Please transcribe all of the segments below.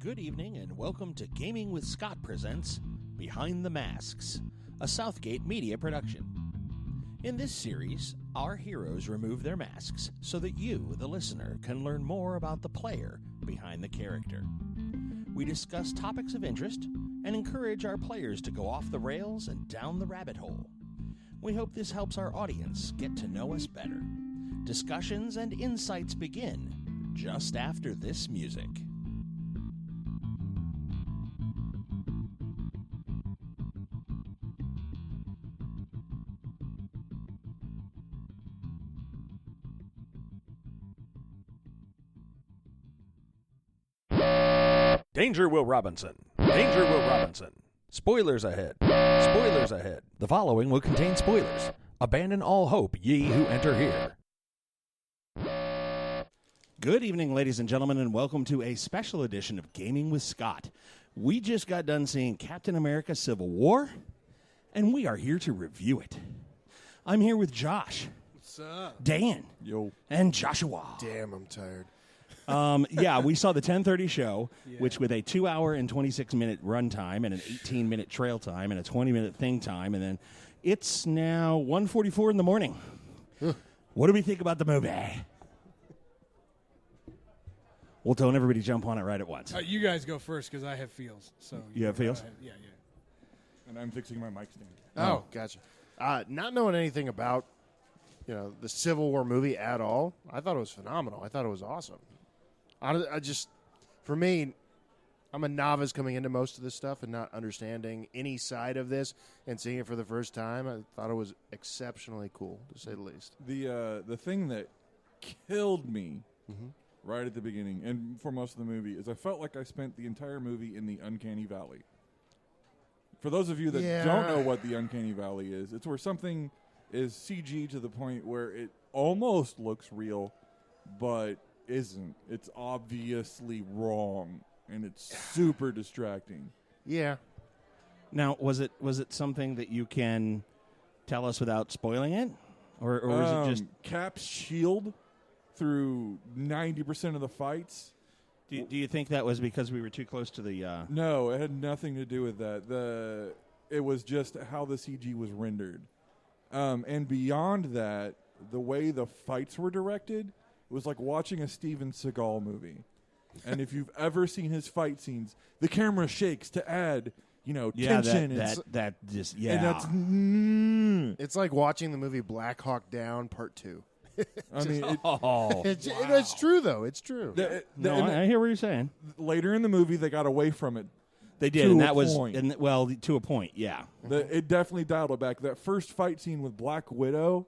Good evening and welcome to Gaming with Scott presents Behind the Masks, a Southgate media production. In this series, our heroes remove their masks so that you, the listener, can learn more about the player behind the character. We discuss topics of interest and encourage our players to go off the rails and down the rabbit hole. We hope this helps our audience get to know us better. Discussions and insights begin just after this music. Danger, Will Robinson. Danger, Will Robinson. Spoilers ahead. Spoilers ahead. The following will contain spoilers. Abandon all hope, ye who enter here. Good evening, ladies and gentlemen, and welcome to a special edition of Gaming with Scott. We just got done seeing Captain America Civil War, and we are here to review it. I'm here with Josh. What's up? Dan. Yo. And Joshua. Damn, I'm tired. Yeah, we saw the 10:30 show, which with a 2 hour and 26-minute run time and an 18-minute trail time and a 20-minute thing time, and then it's now 1:44 in the morning. What do we think about the movie? Well, don't everybody jump on it right at once. You guys go first because I have feels. So You have feels? Yeah. And I'm fixing my mic stand. Oh, gotcha. Not knowing anything about, the Civil War movie at all, I thought it was phenomenal. I thought it was awesome. For me, I'm a novice coming into most of this stuff and not understanding any side of this and seeing it for the first time. I thought it was exceptionally cool, to say the least. The thing that killed me right at the beginning and for most of the movie is I felt like I spent the entire movie in the Uncanny Valley. For those of you that don't know what the Uncanny Valley is, it's where something is CG to the point where it almost looks real, but isn't. It's obviously wrong, and it's super distracting. Yeah. Now, was it something that you can tell us without spoiling it? Or was it just Cap's shield through 90% of the fights? Do you think that was because we were too close to the... No, it had nothing to do with that. It was just how the CG was rendered. And beyond that, the way the fights were directed, it was like watching a Steven Seagal movie. And if you've ever seen his fight scenes, the camera shakes to add, tension. It's like watching the movie Black Hawk Down Part 2. I mean, It's true, though. It's true. I hear what you're saying. Later in the movie, they got away from it. They did, to and a that was point. to a point. Yeah, It definitely dialed it back. That first fight scene with Black Widow,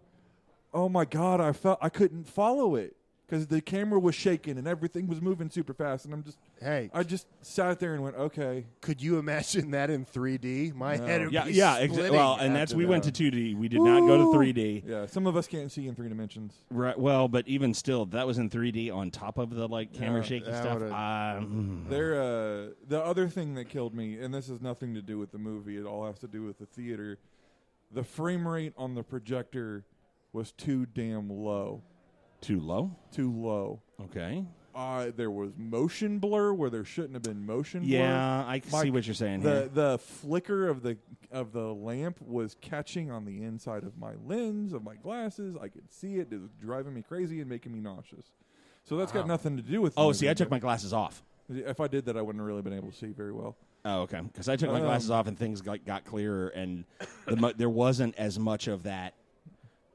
oh my God, I couldn't follow it because the camera was shaking and everything was moving super fast, and I just sat there and went, okay. Could you imagine that in 3D? My head would be splitting and after we that. went to 2D. We did not go to 3D. Yeah, some of us can't see in 3 dimensions. Right. Well, but even still, that was in 3D on top of the camera shaky that stuff. The other thing that killed me, and this has nothing to do with the movie, it all has to do with the theater. The frame rate on the projector was too damn low. Too low? Too low. Okay. There was motion blur where there shouldn't have been motion blur. Yeah, I see what you're saying here. The flicker of the lamp was catching on the inside of my lens, of my glasses. I could see it. It was driving me crazy and making me nauseous. So that's got nothing to do with Oh, see, I took my glasses off. If I did that, I wouldn't have really been able to see very well. Oh, okay. Because I took my glasses off and things got clearer, and there wasn't as much of that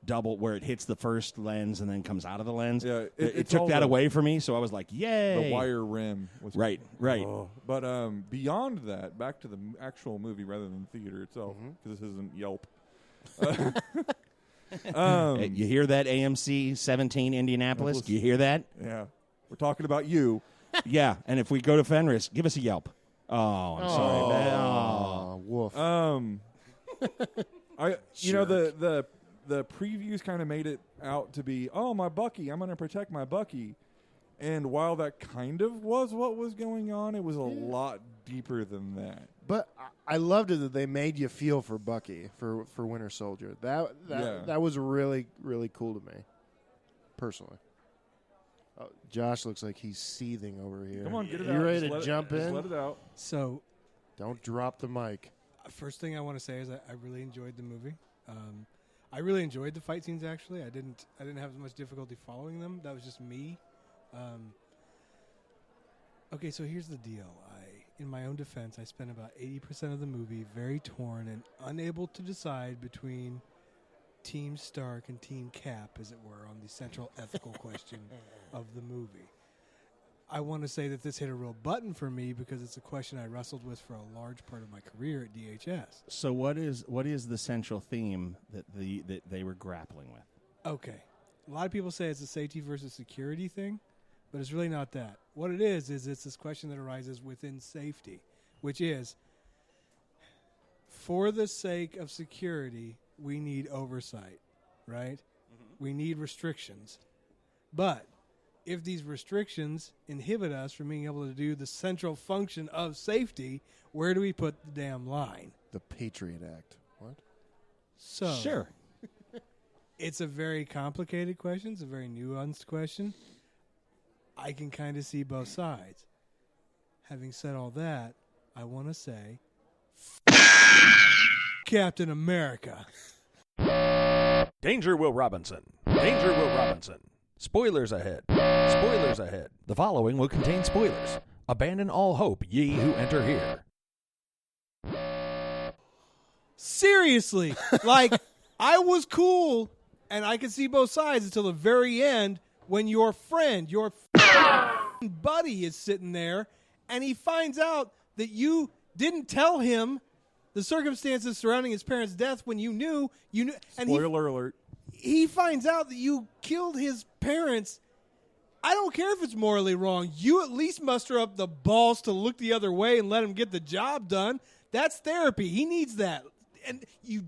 double where it hits the first lens and then comes out of the lens. Yeah, it took that away from me, so I was like, yay. The wire rim was right. Oh. But beyond that, back to the actual movie rather than theater itself, because this isn't Yelp. Hey, you hear that, AMC 17 Indianapolis? Do you hear that? Yeah. We're talking about you. Yeah, and if we go to Fenris, give us a Yelp. Oh, I'm sorry, man. Woof. The previews kind of made it out to be, my Bucky, I'm going to protect my Bucky. And while that kind of was what was going on, it was a lot deeper than that. But I loved it that they made you feel for Bucky, for Winter Soldier. That was really, really cool to me, personally. Oh, Josh looks like he's seething over here. Come on, get it You out. ready Just to let jump Just in? let it out. So, Don't drop the mic. first thing I want to say is I really enjoyed the movie. I really enjoyed the fight scenes. Actually, I didn't have as much difficulty following them. That was just me. Okay, so here's the deal. In my own defense, I spent about 80% of the movie very torn and unable to decide between Team Stark and Team Cap, as it were, on the central ethical question of the movie. I want to say that this hit a real button for me because it's a question I wrestled with for a large part of my career at DHS. So what is the central theme that they were grappling with? Okay. A lot of people say it's a safety versus security thing, but it's really not that. What it is it's this question that arises within safety, which is, for the sake of security, we need oversight, right? Mm-hmm. We need restrictions. But if these restrictions inhibit us from being able to do the central function of safety, where do we put the damn line? The Patriot Act. What? So Sure. It's a very complicated question. It's a very nuanced question. I can kind of see both sides. Having said all that, I want to say, Captain America. Danger, Will Robinson. Danger, Will Robinson. Spoilers ahead. Spoilers ahead. The following will contain spoilers. Abandon all hope, ye who enter here. Seriously, like, I was cool, and I could see both sides until the very end when your friend, your buddy is sitting there, and he finds out that you didn't tell him the circumstances surrounding his parents' death when you knew, and Spoiler alert. he finds out that you killed his parents. I don't care if it's morally wrong. You at least muster up the balls to look the other way and let him get the job done. That's therapy. He needs that. And you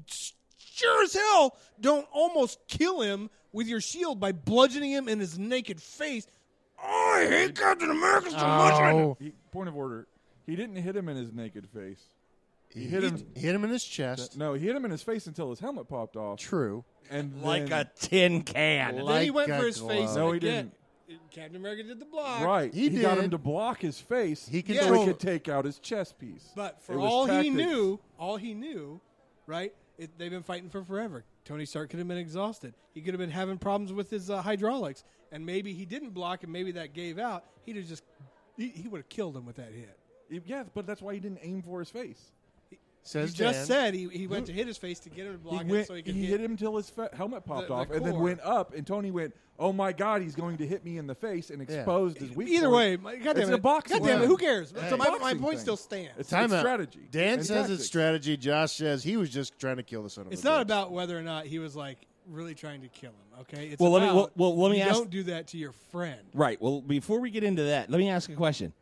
sure as hell don't almost kill him with your shield by bludgeoning him in his naked face. Oh, I hate Captain America so much. Point of order. He didn't hit him in his naked face. He hit him in his chest. No, he hit him in his face until his helmet popped off. True. And Like then, a tin can. Then he went Like for a his face glove. No, he again. Captain America did the block. right. He got did. him to block his face He could so throw- he could take out his chest piece. But for It was all he tactics. knew, right? They've been fighting for forever. Tony Stark could have been exhausted. He could have been having problems with his hydraulics, and maybe he didn't block, and maybe that gave out. He'd have just he would have killed him with that hit. Yeah, but that's why he didn't aim for his face. Says He just Dan. said he went to hit his face to get him to block it so he could hit him till his helmet popped the off, and then core. went up. And Tony went, "Oh my God, he's going to hit me in the face," and exposed his weak Either point. way, goddamn It's it, a boxing goddamn it, thing. who cares? It's So a my boxing point thing. still stands. It's Time out. strategy. Dan and says tactics. it's strategy. Josh says he was just trying to kill the son of It's a not bitch. about whether or not he was like really trying to kill him. Okay, it's Well, let me- about let me you ask- don't do that to your friend. Right. Well, before we get into that, let me ask a question.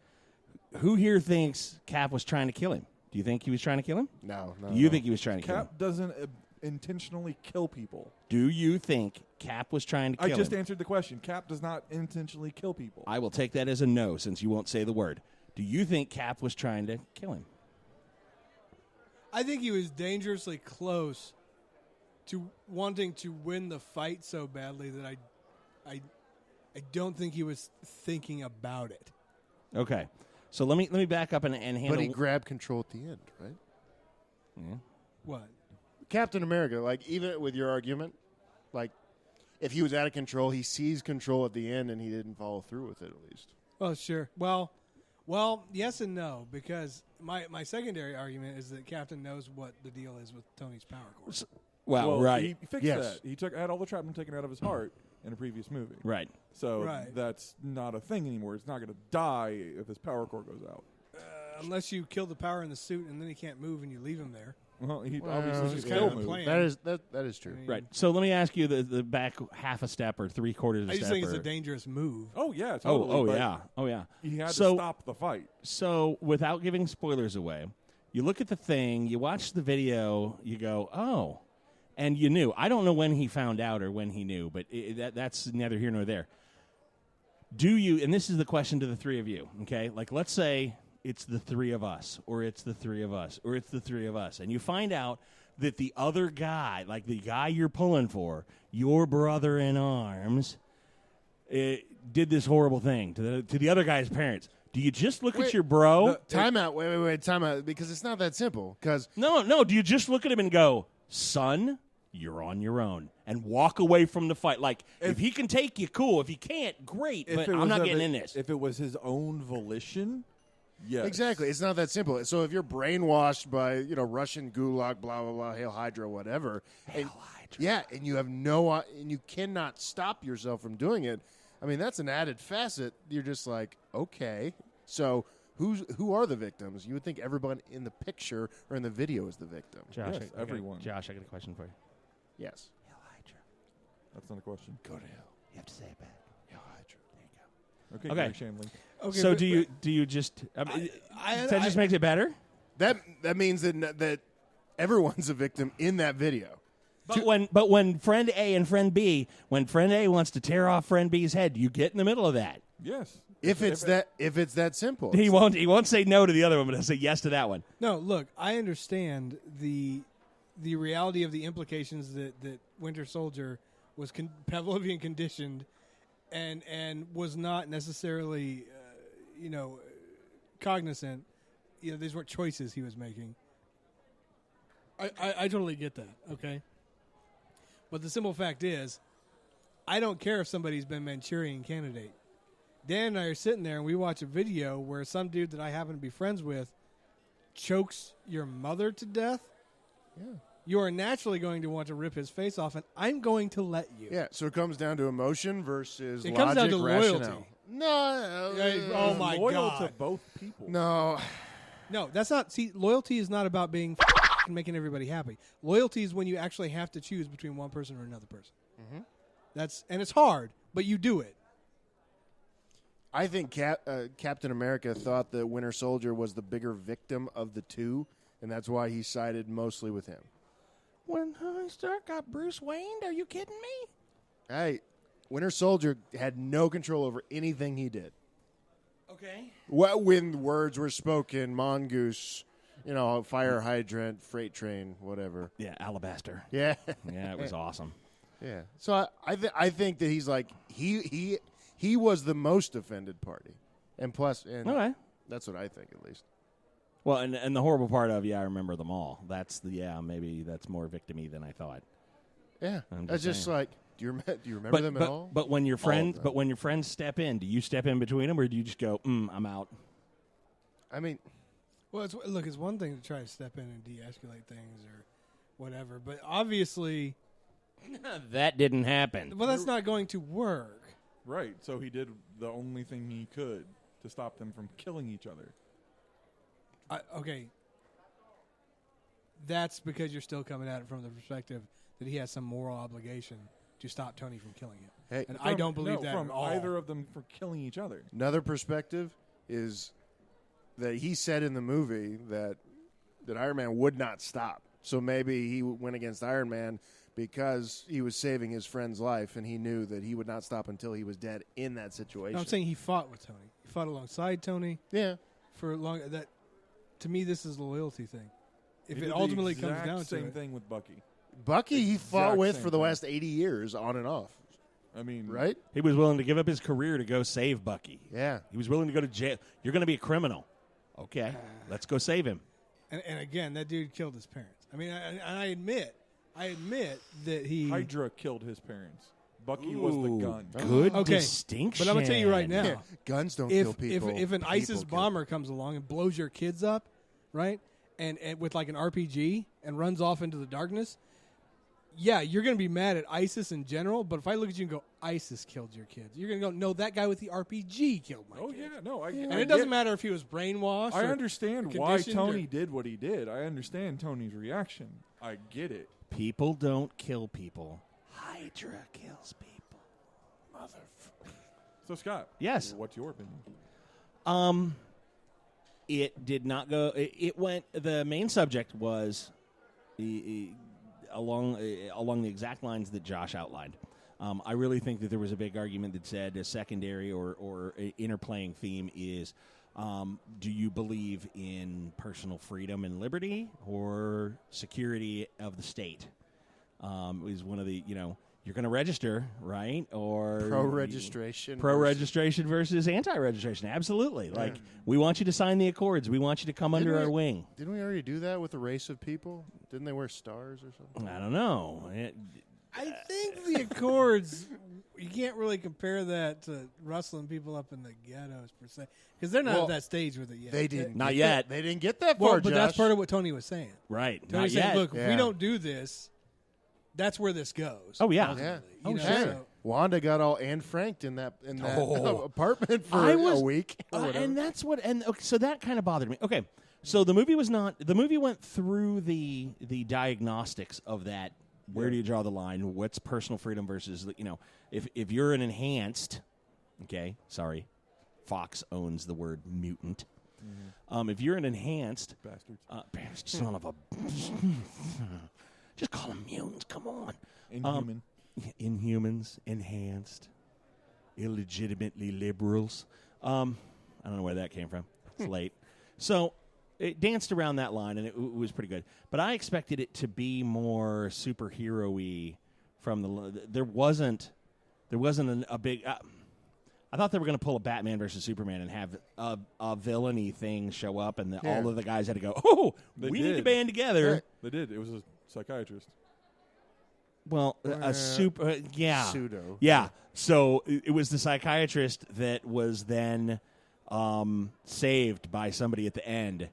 Who here thinks Cap was trying to kill him? Do you think he was trying to kill him? No. Do you think he was trying to kill him? Cap doesn't intentionally kill people. Do you think Cap was trying to kill I just him? answered the question. Cap does not intentionally kill people. I will take that as a no since you won't say the word. Do you think Cap was trying to kill him? I think he was dangerously close to wanting to win the fight so badly that I don't think he was thinking about it. Okay. So let me back up and handle. But he grabbed control at the end, right? Yeah. What? Captain America, like, even with your argument, like, if he was out of control, he seized control at the end and he didn't follow through with it, at least. Oh, sure. Well, yes and no, because my secondary argument is that Captain knows what the deal is with Tony's power core. Well, right. He fixed Yes. that. He had all the shrapnel taken out of his heart in a previous movie. Right. So Right. that's not a thing anymore. It's not going to die if his power core goes out. Unless you kill the power in the suit and then he can't move and you leave him there. Well, he Well, obviously it's could kind still of the move. plan. That is true. I mean, Right. So let me ask you the back half a step or 3/4 of a I just step. think it's a or- dangerous move. Oh yeah, totally. but Oh yeah. He had So- to stop the fight. So without giving spoilers away, you look at the thing, you watch the video, you go, oh, and you knew. I don't know when he found out or when he knew, but that's neither here nor there. Do you? And this is the question to the three of you. Okay, like let's say it's the three of us, or it's the three of us, or it's the three of us, and you find out that the other guy, like the guy you're pulling for, your brother in arms, do did this horrible thing to the other guy's parents, do you just look at your bro? Time out. Wait. Time out. Because it's not that simple. Because No. Do you just look at him and go, son, you're on your own, and walk away from the fight? Like, if he can take you, cool. If he can't, great, but I'm not getting in this. If it was his own volition, yes. Exactly. It's not that simple. So if you're brainwashed by, Russian gulag, blah, blah, blah, Hail Hydra, whatever. Yeah, and you have and you cannot stop yourself from doing it. I mean, that's an added facet. You're just like, okay, so who are the victims? You would think everyone in the picture or in the video is the victim. Josh, Yes, everyone. Josh, I got a question for you. Yes. Hail Hydra. That's not a question. Go to hell. You have to say it back. Hail Hydra. There you go. Okay, Okay. Gary Shanley. Okay, So but- do you just that just makes it better? That means that everyone's a victim in that video. But when friend A and friend B, when friend A wants to tear off friend B's head, you get in the middle of that. Yes. If it's that simple. He won't say no to the other one, but he'll say yes to that one. No, look, I understand the reality of the implications that Winter Soldier was Pavlovian conditioned and was not necessarily cognizant. These weren't choices he was making. I totally get that, okay? But the simple fact is, I don't care if somebody's been Manchurian Candidate. Dan and I are sitting there and we watch a video where some dude that I happen to be friends with chokes your mother to death. Yeah. You are naturally going to want to rip his face off, and I'm going to let you. Yeah, so it comes down to emotion versus It logic, comes down to rationale. loyalty. No. Oh, my loyal God. to both people. No. No, that's not. See, loyalty is not about being and making everybody happy. Loyalty is when you actually have to choose between one person or another person. Mm-hmm. And it's hard, but you do it. I think Captain America thought that Winter Soldier was the bigger victim of the two, and that's why he sided mostly with him. When Tony Stark got Bruce Wayne, are you kidding me? Hey, Winter Soldier had no control over anything he did. Okay. When words were spoken, mongoose, fire hydrant, freight train, whatever. Yeah, Alabaster. Yeah. Yeah, it was awesome. Yeah. So I think that he's like he was the most offended party, and Okay. that's what I think at least. Well, and the horrible part of I remember them all. Maybe that's more victim-y than I thought. Yeah, I'm that's just just saying. like do you remember them at all? But when your friends them. but when your friends step in, do you step in between them or do you just go, I'm out? I mean, Well, it's one thing to try to step in and de-escalate things or whatever, but obviously, That didn't happen. well, that's not going to work. Right. So he did the only thing he could to stop them from killing each other. Okay. That's because you're still coming at it from the perspective that he has some moral obligation to stop Tony from killing him. hey, And I don't believe that from at all. either of them for killing each other. another perspective is that he said in the movie that Iron Man would not stop. So maybe he went against Iron Man because he was saving his friend's life, and he knew that he would not stop until he was dead in that situation. No, I'm saying he fought with Tony. He fought alongside Tony yeah. for long. That to me, this is the loyalty thing. If He it did ultimately the comes exact down to same it, thing with Bucky. Bucky he fought Exact with same for the thing. last 80 years, on and off. I mean, Right? He was willing to give up his career to go save Bucky. Yeah. He was willing to go to jail. You're going to be a criminal. Okay, let's go save him. and again, that dude killed his parents. I mean, I admit that he. Hydra killed his parents. Bucky was the gun. Good Okay, distinction. But I'm gonna tell you right now, Yeah. Guns don't kill people. if an people ISIS kill bomber comes along and blows your kids up, right, and with like an RPG and runs off into the darkness, yeah, you're gonna be mad at ISIS in general. But if I look at you and go, ISIS killed your kids, you're gonna go, no, that guy with the RPG killed my Oh kids. yeah, no, And it doesn't matter if he was brainwashed. I or understand why conditioned Tony or- did what he did. I understand Tony's reaction. I get it. People don't kill people. Hydra kills people. So Scott, Yes. what's your opinion? It did not go. It went. The main subject was along the exact lines that Josh outlined. I really think that there was a big argument that said a secondary or a interplaying theme is, do you believe in personal freedom and liberty or security of the state? Is one of the you're going to register, right? Or Pro-registration. Pro-registration versus anti-registration. Absolutely. Like, we want you to sign the accords. We want you to come under our wing. Didn't we already do that with the race of people? Didn't they wear stars or something? I don't know. I think the Accords, you can't really compare that to rustling people up in the ghettos per se, because they're not at that stage with it yet. They didn't. Not yet. They didn't get that far, But that's Josh. part of what Tony was saying. Right. Tony Not said, yet. look, if we don't do this, that's where this goes. Oh, yeah. Yeah. You know, Hey, so- Wanda got all Anne Franked in that Oh. apartment for a week. Or whatever. And that's what. And okay, so that kind of bothered me. Okay, so the movie was not. The movie went through the diagnostics of that. Where do you draw the line? What's personal freedom versus if you're an enhanced. Okay, sorry, Fox owns the word mutant. If you're an enhanced Bastards. son of a, just call them mutants. Come on, Inhuman. Inhumans, enhanced, illegitimately liberals. I don't know where that came from. It's late. So it danced around that line, and it was pretty good. But I expected it to be more superhero-y from the... There wasn't a big... I thought they were going to pull a Batman versus Superman and have a villainy thing show up, and all of the guys had to go, we need to band together. Right. They did. It was a psychiatrist. Well, a Pseudo. Yeah. So it was the psychiatrist that was then saved by somebody at the end.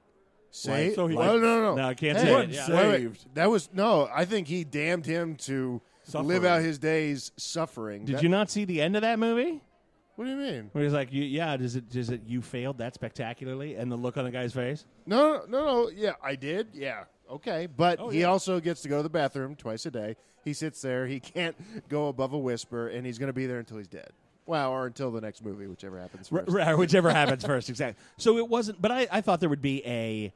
Say so he- no. No, I can't Hey, say What? it. Yeah. Wait, Saved. that was no. I think he damned him to Suffering. live out his days suffering. Did you not see the end of that movie? What do you mean? Where he's like, does it you failed that spectacularly? And the look on the guy's face? No. Yeah, I did. Yeah. Okay. But he also gets to go to the bathroom twice a day. He sits there. He can't go above a whisper, and he's going to be there until he's dead. Well, or until the next movie, whichever happens first. Right, whichever happens first, exactly. So it wasn't, but I thought there would be a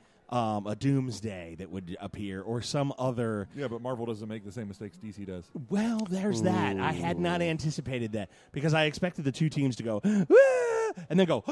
doomsday that would appear or some other. Yeah, but Marvel doesn't make the same mistakes DC does. Well, there's that. I had not anticipated that because I expected the two teams to go, "Ah," and then go,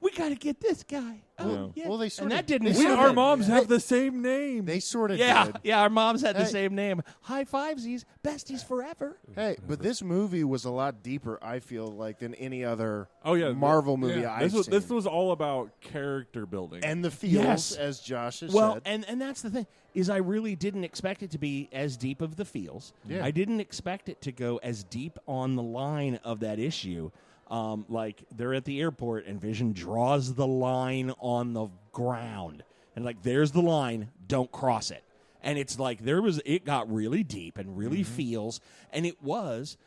we got to get this guy. Oh, yeah. Well, they and sort that of didn't they happen. sort Our of- moms have the same name. They sort of Yeah, did. yeah. Our moms had the Hey. same name. High fivesies, besties forever. Hey, but this movie was a lot deeper, I feel like, than any other Marvel movie yeah. I've seen. This was all about character building. And the feels, Yes. as Josh has Well, said. and that's the thing is, I really didn't expect it to be as deep of the feels. Yeah. I didn't expect it to go as deep on the line of that issue. Like they're at the airport and Vision draws the line on the ground, and like there's the line, don't cross it. And it's like it got really deep and really feels, and it was,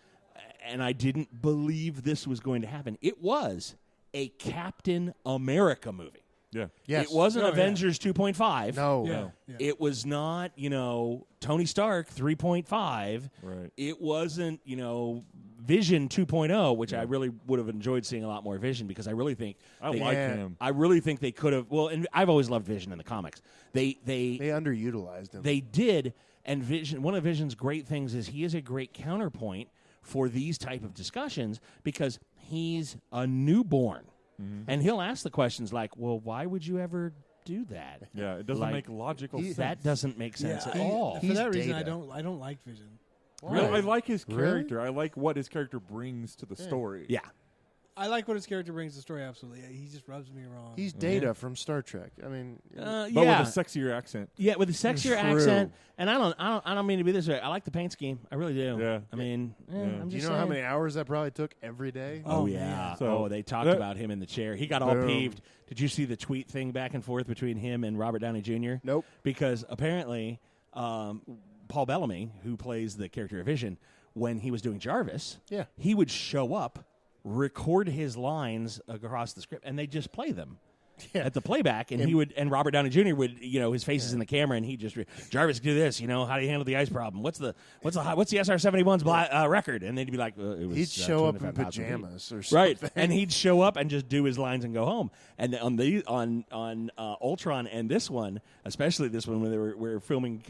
and I didn't believe this was going to happen. It was a Captain America movie. yeah. yes. It wasn't Oh, yeah. Avengers 2.5. No. Yeah. Yeah. It was not, Tony Stark 3.5. Right. It wasn't, Vision 2.0, which I really would have enjoyed seeing a lot more Vision because I really think I they- like Yeah. him. I really think they could have. Well, and I've always loved Vision in the comics. They underutilized him. they did, and Vision. One of Vision's great things is he is a great counterpoint for these type of discussions because he's a newborn, and he'll ask the questions like, "Well, why would you ever do that?" Yeah, it doesn't Like, make logical sense. That doesn't make sense at I- all. For He's that reason, Data. I don't like Vision. Really, Why? I like his Really? character. I like what his character brings to the story. Yeah. I like what his character brings to the story. Absolutely, he just rubs me wrong. He's Data from Star Trek. I mean, But yeah. with a sexier accent. Yeah, with a sexier True. accent, and I don't mean to be this way. I like the paint scheme. I really do. Yeah. I mean, I'm do just you know how saying. many hours that probably took every day? Oh, Oh, yeah. man. So they talked that- about him in the chair. He got all Boom. peeved. Did you see the tweet thing back and forth between him and Robert Downey Jr.? Nope. Because apparently, Paul Bellamy, who plays the character of Vision, when he was doing Jarvis, Yeah. he would show up, record his lines across the script, and they just play them. Yeah. At the playback, and Robert Downey Jr. would, his face is in the camera, and he just Jarvis, do this, how do you handle the ice problem? What's the SR-71's record? And they'd be like, it was, He'd show up in 25,000 feet. pajamas or something. Right, and he'd show up and just do his lines and go home. And on Ultron and this one, especially this one when we were filming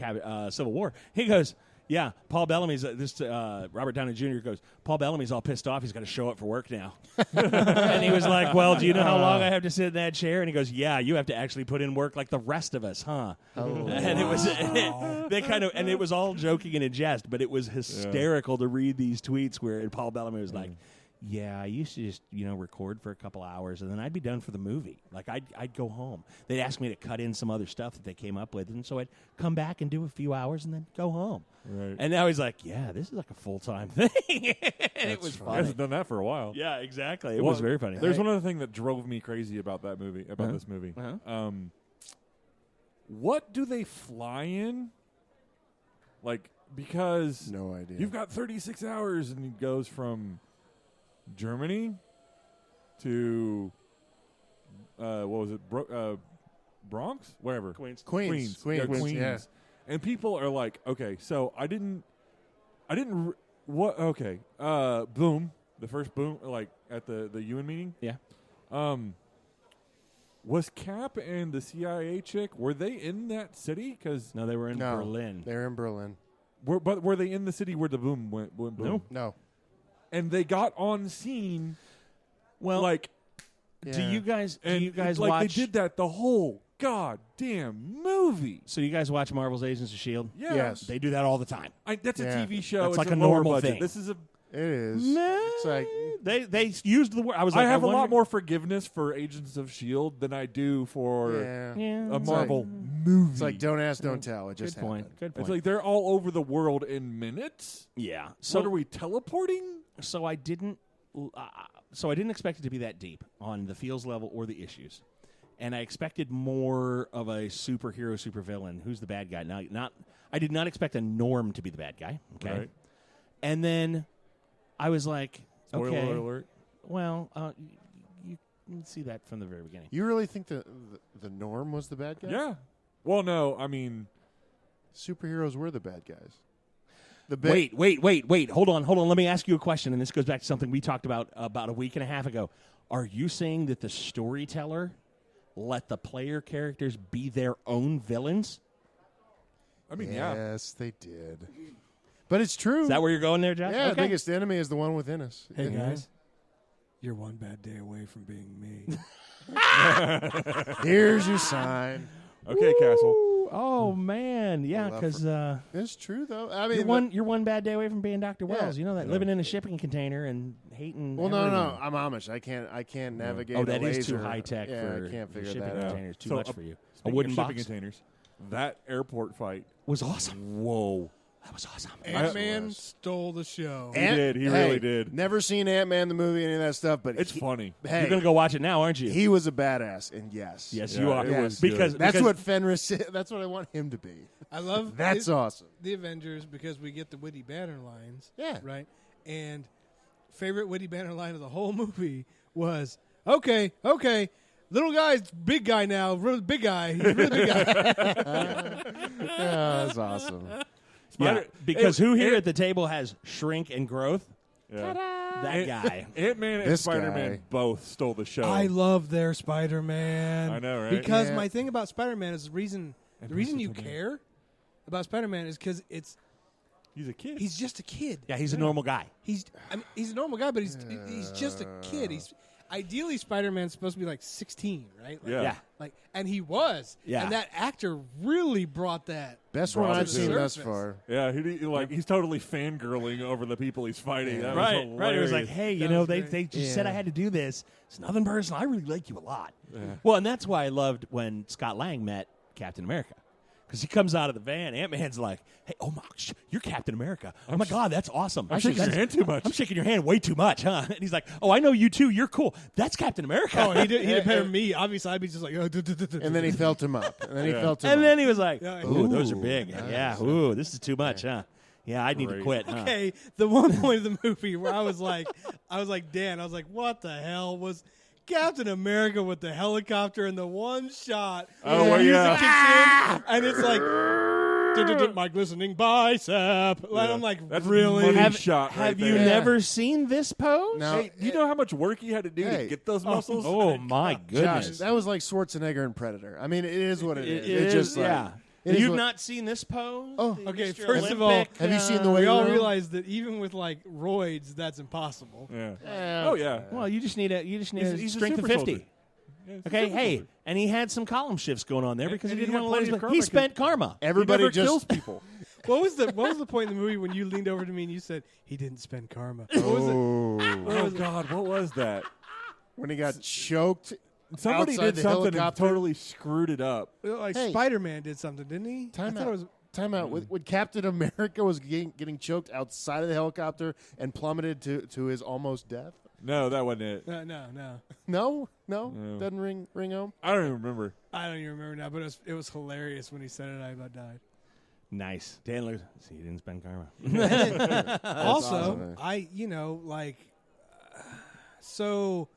Civil War, he goes, Yeah, Paul Bellamy's Robert Downey Jr. goes, Paul Bellamy's all pissed off. He's got to show up for work now. And he was like, well, do you know how long I have to sit in that chair? And he goes, yeah, you have to actually put in work like the rest of us, huh? Oh. And it was and it was all joking and in jest, but it was hysterical to read these tweets where Paul Bellamy was like, yeah, I used to just, record for a couple hours, and then I'd be done for the movie. Like, I'd go home. They'd ask me to cut in some other stuff that they came up with, and so I'd come back and do a few hours and then go home. Right. And now he's like, yeah, this is like a full-time thing. And it was He funny. hasn't done that for a while. Yeah, exactly. It was very funny. There's one other thing that drove me crazy about that movie, this movie. What do they fly in? Like, because No idea. you've got 36 hours, and it goes from Germany to what was it? Bronx, wherever. Queens. Queens. Yeah, Queens. Queens. Yeah. And people are like, okay, so I didn't. What? Okay. Boom. The first boom, like at the UN meeting. Yeah. Was Cap and the CIA chick, were they in that city? Because No, they were in Berlin. They're in Berlin. but were they in the city where the boom went boom? No. No. And they got on scene. Well, Like, do you guys like watch? they did that the whole goddamn movie. So you guys watch Marvel's Agents of S.H.I.E.L.D.? Yeah. Yes. They do that all the time. That's a Yeah. TV show. That's It's like a a lower normal budget. thing. This is a. It is. Nah, It's like they used the word. I was like, I have a wonder- lot more forgiveness for Agents of S.H.I.E.L.D. than I do for yeah. Yeah, a Marvel movie. It's like don't ask, don't tell. It just good point. happened. Good point. It's like they're all over the world in minutes. yeah. So what are we teleporting? So I didn't. So I didn't expect it to be that deep on the feels level or the issues, and I expected more of a superhero, supervillain. Who's the bad guy? I did not expect a Norm to be the bad guy. Okay, Right. and then I was like, Spoiler okay, alert. well, you can see that from the very beginning. You really think the Norm was the bad guy? Yeah. Well, no, I mean, Superheroes were the bad guys. Wait. Hold on. Let me ask you a question, and this goes back to something we talked about a week and a half ago. Are you saying that the storyteller let the player characters be their own villains? I mean, yeah. Yes, they did. But it's true. Is that where you're going there, Josh? Yeah, the Okay. biggest enemy is the one within us. Hey, You know? guys. You're one bad day away from being me. Here's your sign. Okay, Castle. Ooh, oh man, yeah, love because It's true, though. I mean, you're one bad day away from being Dr. Wells. You know that, living in a shipping container and hating. well, everyone. no. I'm Amish. I can't navigate. Oh, that a is laser. too high tech Yeah, for I can't figure shipping that out. containers. Too So, much for you. A Speaking wooden of box shipping containers. That airport fight. was awesome. Whoa. That was awesome. Ant-Man stole the show. He did. He really did. Never seen Ant-Man the movie, any of that stuff, but It's funny. Hey, You're gonna go watch it now, aren't you? he was a badass, and yes, Yes, Yeah, you are. it was because good. that's because what Fenris. That's what I want him to be. I love That's awesome. the Avengers because we get the witty banner lines. Yeah. Right? And favorite witty banner line of the whole movie was, okay, little guy's big guy now, really big guy. He's really big guy. Yeah, that's awesome. yeah, because It- who here it- at the table has shrink and growth? Yeah. That guy. Ant-Man and This Spider-Man guy. both stole the show. I love their Spider-Man. I know, right? Because Yeah. my thing about Spider-Man is the reason you care about Spider-Man is because He's a kid. he's just a kid. Yeah, he's a normal guy. He's a normal guy, but he's just a kid. He's ideally Spider-Man's supposed to be like 16, right? Like, Yeah. Yeah. And he was. Yeah. And that actor really brought that. Best Brought one it I've to seen the thus surface. far. Yeah, he's totally fangirling over the people he's fighting. That was Right. It was like, hilarious. hey, That was they great. just said I had to do this. It's nothing personal. I really like you a lot. Yeah. Well, and that's why I loved when Scott Lang met Captain America. Because he comes out of the van, Ant-Man's like, hey, oh my, you're Captain America. Oh my God, that's awesome. I'm shaking your hand too much. I'm shaking your hand way too much, huh? And he's like, oh, I know you too. You're cool. That's Captain America. Oh, he did better than me. Obviously, I'd be just like, And then he felt him up. And then he felt him And up. then he was like, Yeah, ooh, those are Ooh, big. nice. Yeah, ooh, this is too much, huh? Yeah, I need to Great. quit, huh? okay, the one point of the movie where I was like, Dan, I was like, what the hell was Captain America with the helicopter and the one shot? Oh, where well, the music yeah. kicks in, and it's like, my glistening bicep. And I'm like, That's really? money Have, shot right have you there. never seen this pose? Now, Hey, do you know how much work he had to do Hey. to get those muscles? Oh, my Josh, goodness. that was like Schwarzenegger and Predator. I mean, it is what it is. It It's is, just like, yeah. It is You've what- not seen this pose? Oh. The Okay, Mr. first of all, Olympic, have you seen the way we all around? realize that even with like roids, that's impossible. Yeah. Oh yeah. Well, you just need a He's a strength of super 50. soldier. Yeah, he's a Okay, super hey, soldier. and he had some column shifts going on there because and he he didn't had want to let plenty of his. karma He spent karma. Everybody he never just kills people. What was the point in the movie when you leaned over to me and you said he didn't spend karma? What was it? Oh God, what was that? when he got choked. Somebody outside did the something and helicopter. totally screwed it up. Like Hey. Spider-Man did something, didn't he? Time I thought out. it was. Time out. When Captain America was getting choked outside of the helicopter and plummeted to his almost death. No, that wasn't it. No. No, No. doesn't ring home. I don't even remember. I don't even remember now, but it was hilarious when he said it. I about died. Nice, Dan Lewis. See, he didn't spend karma. Also, awesome. so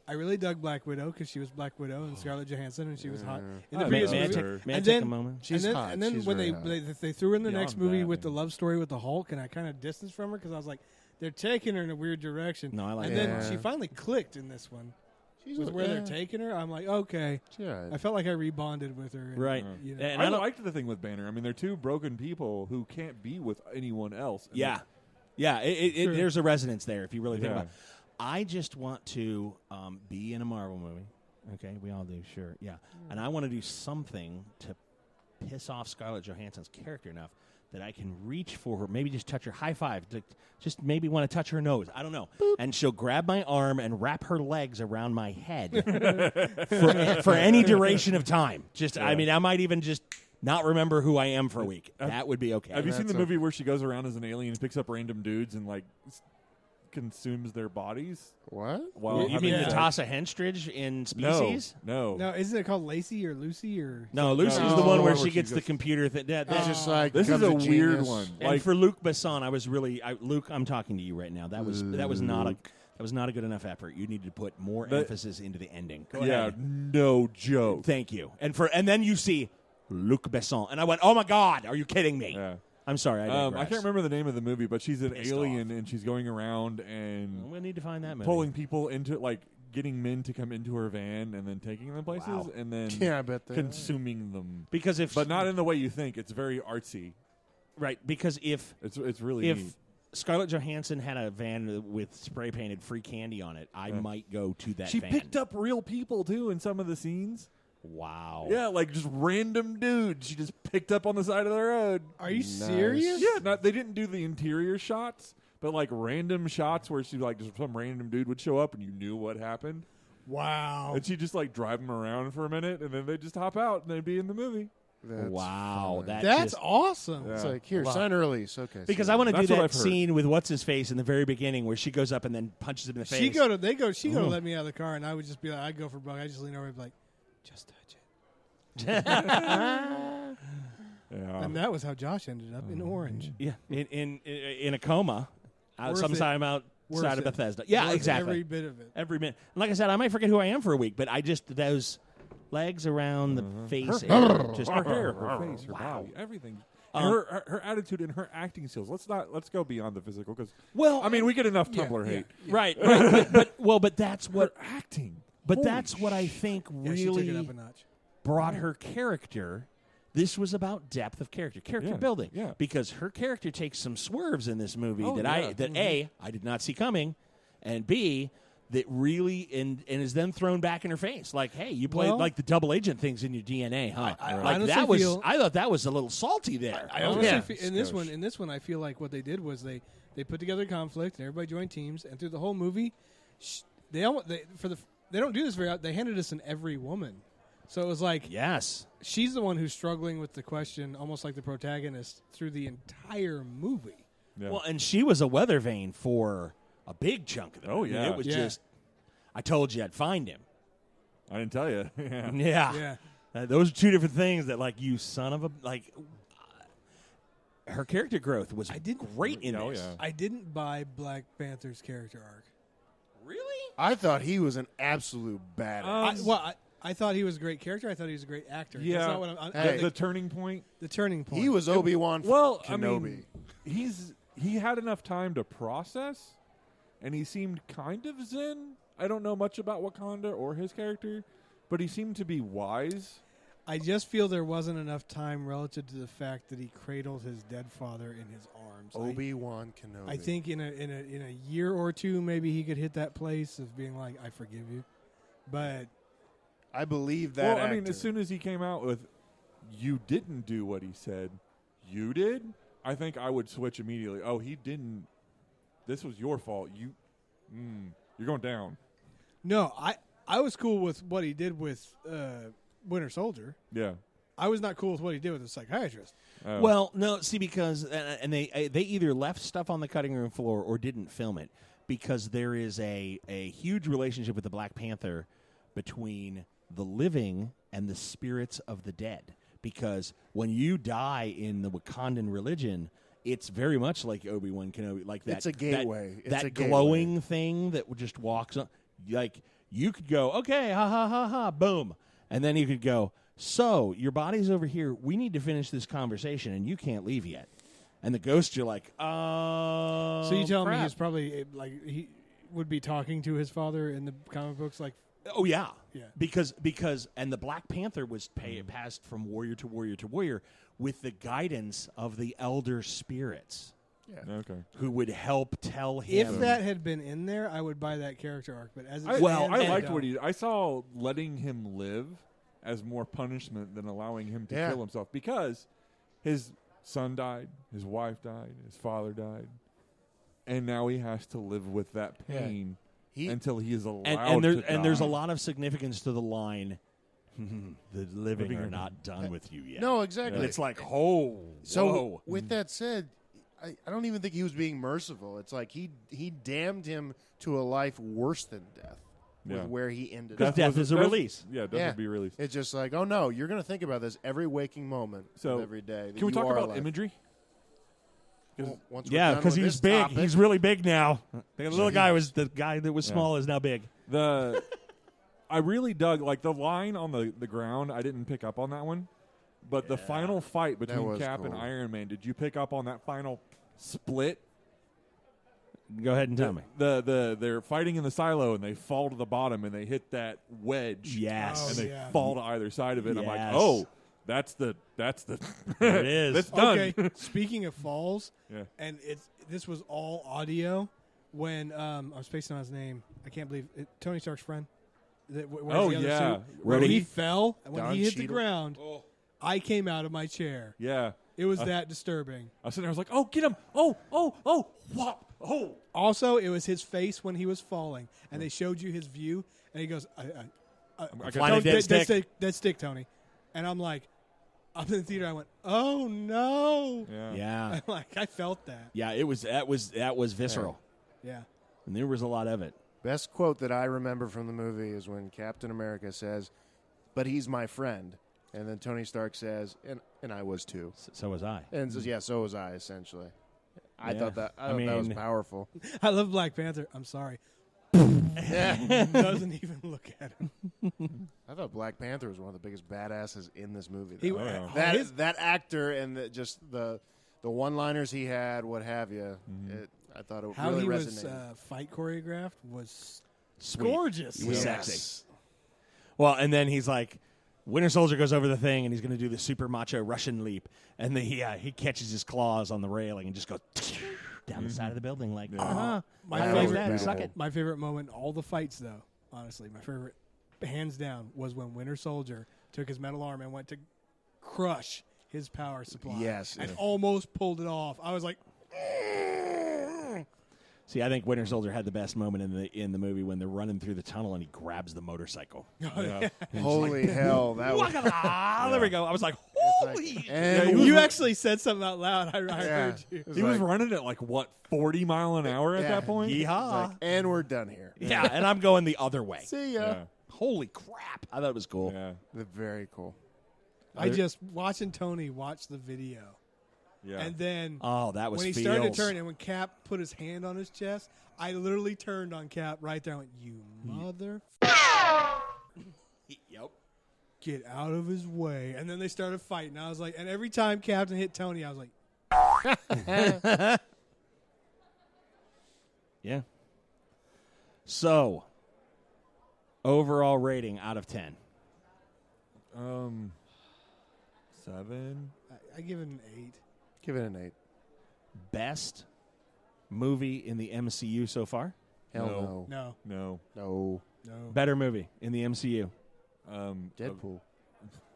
I really dug Black Widow because she was Black Widow and Scarlett Johansson, and she was hot in the I previous know. May I movie. take, may I And take then- a moment? She's and then, hot. And then She's when very they threw her in the Beyond next movie that, with the man. love story with the Hulk, and I kind of distanced from her because I was like, they're taking her in a weird direction. No, I like And that. then Yeah. she finally clicked in this one. She's With where they're taking her, I'm like, okay. Yeah. I felt like I rebonded with her. And, Right. You know. And I I don't- liked the thing with Banner. I mean, they're two broken people who can't be with anyone else. And Yeah, yeah. Sure. There's a resonance there if you really think Yeah. about it. I just want to be in a Marvel movie. Okay, we all do, sure, yeah. And I want to do something to piss off Scarlett Johansson's character enough that I can reach for her, maybe just touch her, high five, just maybe want to touch her nose. I don't know. Boop. And she'll grab my arm and wrap her legs around my head for any duration of time. I mean, I might even just not remember who I am for a week. That would be okay. Have you seen the That's movie where she goes around as an alien and picks up random dudes and like consumes their bodies? What? While You having mean sex? Natasha Henstridge in Species? No. Now, isn't it called Lacey or Lucy or? No, Lucy's No, the one where where she she gets the goes- computer thing. It's just like This is becomes a weird genius. one. And Like for Luc Besson, I was really Luke. I'm talking to you right now. That was not a good enough effort. You need to put more emphasis into the ending. Go yeah, ahead. no joke. Thank you. And then you see Luc Besson, and I went, "Oh my God, are you kidding me?" Yeah. I'm sorry. I I can't remember the name of the movie, but she's an Pissed alien and she's going around and I'm gonna need to find that movie. pulling people into like getting men to come into her van and then taking them places Wow. and then Yeah, I bet they consuming them. because if But not in the way you think. It's very artsy. right because if It's really neat. Scarlett Johansson had a van with spray painted free candy on it, I might go to that. She van. picked up real people too in some of the scenes. Wow. Yeah, like just random dudes. She just picked up on the side of the road. Are you Nice. serious? Yeah, they didn't do the interior shots, but like random shots where she like just some random dude would show up and you knew what happened, Wow. and she just like drive them around for a minute, and then they just hop out and they'd be in the movie. That's Wow. fun. That's just, awesome. Yeah. It's like here, Wow. sign a release. Okay. because so- I want to do That's what that I've heard. scene with what's his face in the very beginning where she goes up and then punches him in the face. She go to let me out of the car, and I would just be like, I'd go for Buck. I just lean over and be like, just touch it. Yeah, And that was how Josh ended up in Orange. Yeah, in a coma, Worth sometime Worth outside of it. Bethesda. Yeah, Worth exactly. Every bit of it. Every minute. And like I said, I might forget who I am for a week, but I just those legs around the face, area, just her hair, her face, her Wow. body, everything. Her attitude and her acting skills. Let's go beyond the physical because Well, I mean we get enough Yeah, Tumblr yeah. hate. right, but that's what. Her acting. But Holy that's what I think Yeah, she took it really up a notch. brought her character. This was about depth of character Yeah, building. yeah. Because her character takes some swerves in this movie Oh, that yeah. A, I did not see coming, and B, that really and is then thrown back in her face. Like, hey, you played Well, like the double agent things in your DNA, huh? I Like honestly that was feel- I thought that was a little salty there. I honestly yeah. in this one, I feel like what they did was they put together a conflict and everybody joined teams, and through the whole movie, they don't do this very. They handed us an every woman, so it was like Yes. she's the one who's struggling with the question, almost like the protagonist through the entire movie. Yeah. Well, and she was a weather vane for a big chunk of it. Oh, yeah. It was Yeah. just I told you I'd find him. I didn't tell you. Yeah. Yeah. Yeah. Those are two different things that, like, you son of a, like, her character growth was great in Oh, this. yeah. I didn't buy Black Panther's character arc. Really? I thought he was an absolute badass. I thought he was a great character. I thought he was a great actor. Yeah. That's not what I'm, Hey. The turning point. the turning point. he was Obi-Wan Well, Kenobi. I mean, he had enough time to process, and he seemed kind of zen. I don't know much about Wakanda or his character, but he seemed to be wise. I just feel there wasn't enough time relative to the fact that he cradled his dead father in his arms. Obi-Wan Kenobi. I think in a year or two, maybe he could hit that place of being like, "I forgive you," but I believe that. Well, I mean, actor. as soon as he came out with, "You didn't do what he said, you did," I think I would switch immediately. Oh, he didn't. This was your fault. You're going down. no, I was cool with what he did with Winter Soldier. Yeah. I was not cool with what he did with the psychiatrist. Oh. Well, no, see, because and they either left stuff on the cutting room floor or didn't film it because there is a huge relationship with the Black Panther between the living and the spirits of the dead. Because when you die in the Wakandan religion, it's very much like Obi-Wan Kenobi, like that. It's a gateway. That It's a gateway. glowing thing that just walks on. Like you could go, okay, ha ha ha ha, boom, and then you could go. So your body's over here. We need to finish this conversation, and you can't leave yet. And the ghost, you're like, oh. So you tell me crap. he's probably like he would be talking to his father in the comic books, like Oh yeah, Yeah. Because and the Black Panther was passed from warrior to warrior to warrior with the guidance of the elder spirits Okay. who would help tell him. if that had been in there, I would buy that character arc. But as it I stands, liked don't. what I saw letting him live as more punishment than allowing him to Yeah. kill himself because his son died, his wife died, his father died, and now he has to live with that pain until he is allowed to die. there's a lot of significance to the line. The living are not done with you yet. No, exactly. It's like, oh, So whoa. with that said, I don't even think he was being merciful. It's like he damned him to a life worse than death. Yeah. With where he ended Because up. death is a release. Yeah, death will be released. It's just like, oh no, you're going to think about this every waking moment So, of every day. that Can we you talk are about alive. imagery? Well, once we're Yeah, done because with he's this big. topic- He's really big now. The little guy was the guy that was small is now big. I really dug like the line on the ground. I didn't pick up on that one, but the final fight between was Cap and cool. Iron Man. Did you pick up on that final split? Go ahead and tell me. They're fighting in the silo and they fall to the bottom and they hit that wedge. Yes. and they yeah. fall to either side of it. I'm like, Yes. oh, that's the There it is. That's done. Okay, speaking of falls, Yeah. and this was all audio when I was spacing on his name. I can't believe it, Tony Stark's friend. That wears Oh, the other yeah. suit. When Rhodey? he fell and when Don he hit the Cheadle? ground, I came out of my chair. Yeah. It was that disturbing. I was sitting there. I was like, oh, get him! Oh, whop! Oh, Also, it was his face when he was falling, and they showed you his view, and he goes, Flying a dead stick. Dead stick, Tony." And I'm like, I'm in the theater. I went, "Oh no!" Yeah. Like I felt that. Yeah, it was that was visceral. Yeah. And there was a lot of it. Best quote that I remember from the movie is when Captain America says, "But he's my friend," and then Tony Stark says, "And I was too," So was I. and says, "Yeah, so was I." Essentially, I Yeah. thought that I that was mean- powerful. I love Black Panther. I'm sorry. Doesn't even look at him. I thought Black Panther was one of the biggest badasses in this movie. He, though. yeah. that actor and just the one-liners he had, what have you. I thought it how really he resonated. was fight choreographed was Sweet. gorgeous. He was Yes. sexy. Well, and then he's like, Winter Soldier goes over the thing, and he's going to do the super macho Russian leap, and then he catches his claws on the railing and just goes down the side of the building like, My That was favorite, beautiful. suck it. my favorite moment, in all the fights though, honestly, my favorite, hands down, was when Winter Soldier took his metal arm and went to crush his power supply. Yes. and Yeah. almost pulled it off. I was like, See, I think Winter Soldier had the best moment in the movie when they're running through the tunnel and he grabs the motorcycle. Holy hell! That was There we go. I was like, holy. and you actually said something out loud. I heard you. he was running at like what 40 mile an hour at Yeah. that point. Yeehaw. and we're done here. Yeah, and I'm going the other way. See ya. Yeah. Holy crap. I thought it was cool. Yeah. Very cool. I just watching Tony watch the video, Yeah. and then Oh, that was when he feels. started to turn, and when Cap put his hand on his chest, I literally turned on Cap right there. I went, "You mother, Yep. get out of his way!" And then they started fighting. I was like, and every time Captain hit Tony, I was like, Yeah. So, overall rating out of 10. 7. I give it an 8. Give it an 8. Best movie in the MCU so far? Hell No. No. no. Better movie in the MCU? Deadpool.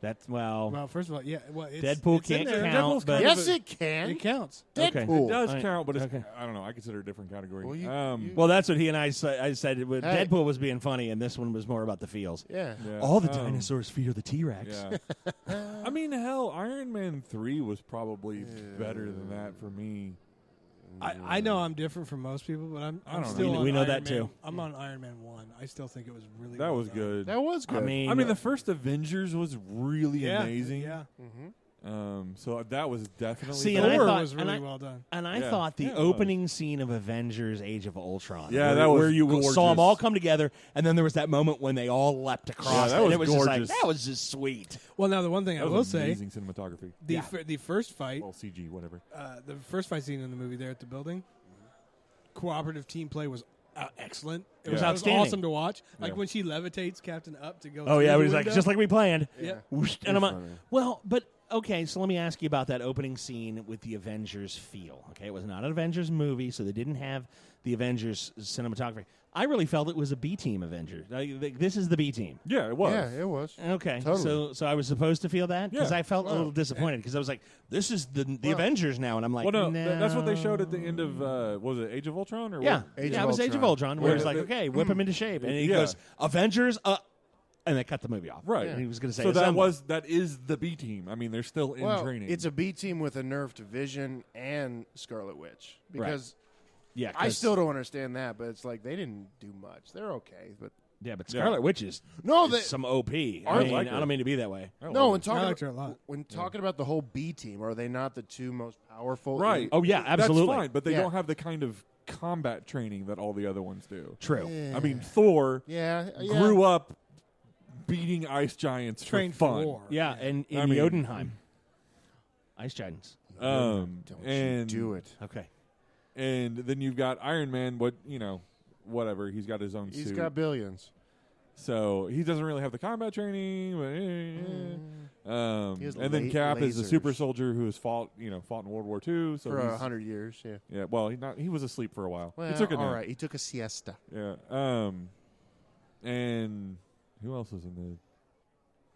That's, well, Well, first of all, yeah. Well, Deadpool it's in can't there. count. Deadpool's But kind of Yes, it can. It counts. Okay. Deadpool. It does All right. count, but it's, Okay. I don't know. I consider it a different category. Well, Well, that's what he and I said. I said Hey. Deadpool was being funny, and this one was more about the feels. Yeah. yeah. All the dinosaurs fear the T-Rex. Yeah. I mean, hell, Iron Man 3 was probably better than that for me. I know I'm different from most people, but I'm don't know. still on We know Iron that Man. too. I'm on Iron Man 1. I still think it was really That well was done. good. That was good. I mean, I mean, the first Avengers was really Yeah, amazing. Yeah. So that was definitely See, better. and I Thor thought- was really and I- well done. And I Yeah. thought the Yeah, it opening scene of Avengers: Age of Ultron, Yeah, where, that was where you saw them gorgeous. all come together, and then there was that moment when they all leapt across. Yeah, that and was it was just gorgeous. like that was just sweet. Well, now the one thing I That will was say, amazing cinematography. the first fight, Well, CG, whatever. the first fight scene in the movie there at the building, cooperative team play was excellent. It was outstanding. awesome to watch. Like Yeah. when she levitates Captain up to go. Oh through yeah, the it was like window. just like we planned. Yeah. Whoosh, and I'm like, funny. well, but okay. So let me ask you about that opening scene with the Avengers feel. Okay, it was not an Avengers movie, so they didn't have the Avengers cinematography. I really felt it was a B team Avengers. This is the B team. Yeah, it was. Yeah, it was. Okay, Totally. so I was supposed to feel that because Yeah. I felt a little disappointed because I was like, this is the Well- Avengers now, and I'm like, Well, no, no. that's what they showed at the end of was it Age of Ultron or Yeah, what? Age yeah, of it was Age of Ultron. Ultron, where Yeah. it's like, okay, whip him into shape, and he Yeah. goes Avengers, and they cut the movie off. Right. and he was going to say, So assemble. that is the B team. I mean, they're still in Well, training. it's a B team with a nerfed Vision and Scarlet Witch because yeah. I 'cause- still don't understand that, but it's like they didn't do much. They're okay, but yeah, but Scarlet Witch is no, is they some OP. I I mean, like her. I don't mean to be that way. I don't no. know. When talking liked her a lot. when talking about the whole B team, are they not the two most powerful? Right. Oh yeah, absolutely. That's fine, but they Yeah. don't have the kind of combat training that all the other ones do. True. I mean, Thor Yeah, grew up beating ice giants trained for for fun. war. Yeah, and in I mean- Jotunheim, Ice Giants. Don't and you do it? Okay. And then you've got Iron Man. Whatever. He's got his own He's suit. got billions. So he doesn't really have the combat training, but He has and then Cap is a lasers. super soldier who has fought in World War II. So For he's, 100 years, yeah. yeah, well, he was asleep for a while. Well, he took a all nap. right. He took a siesta. Yeah. And who else is in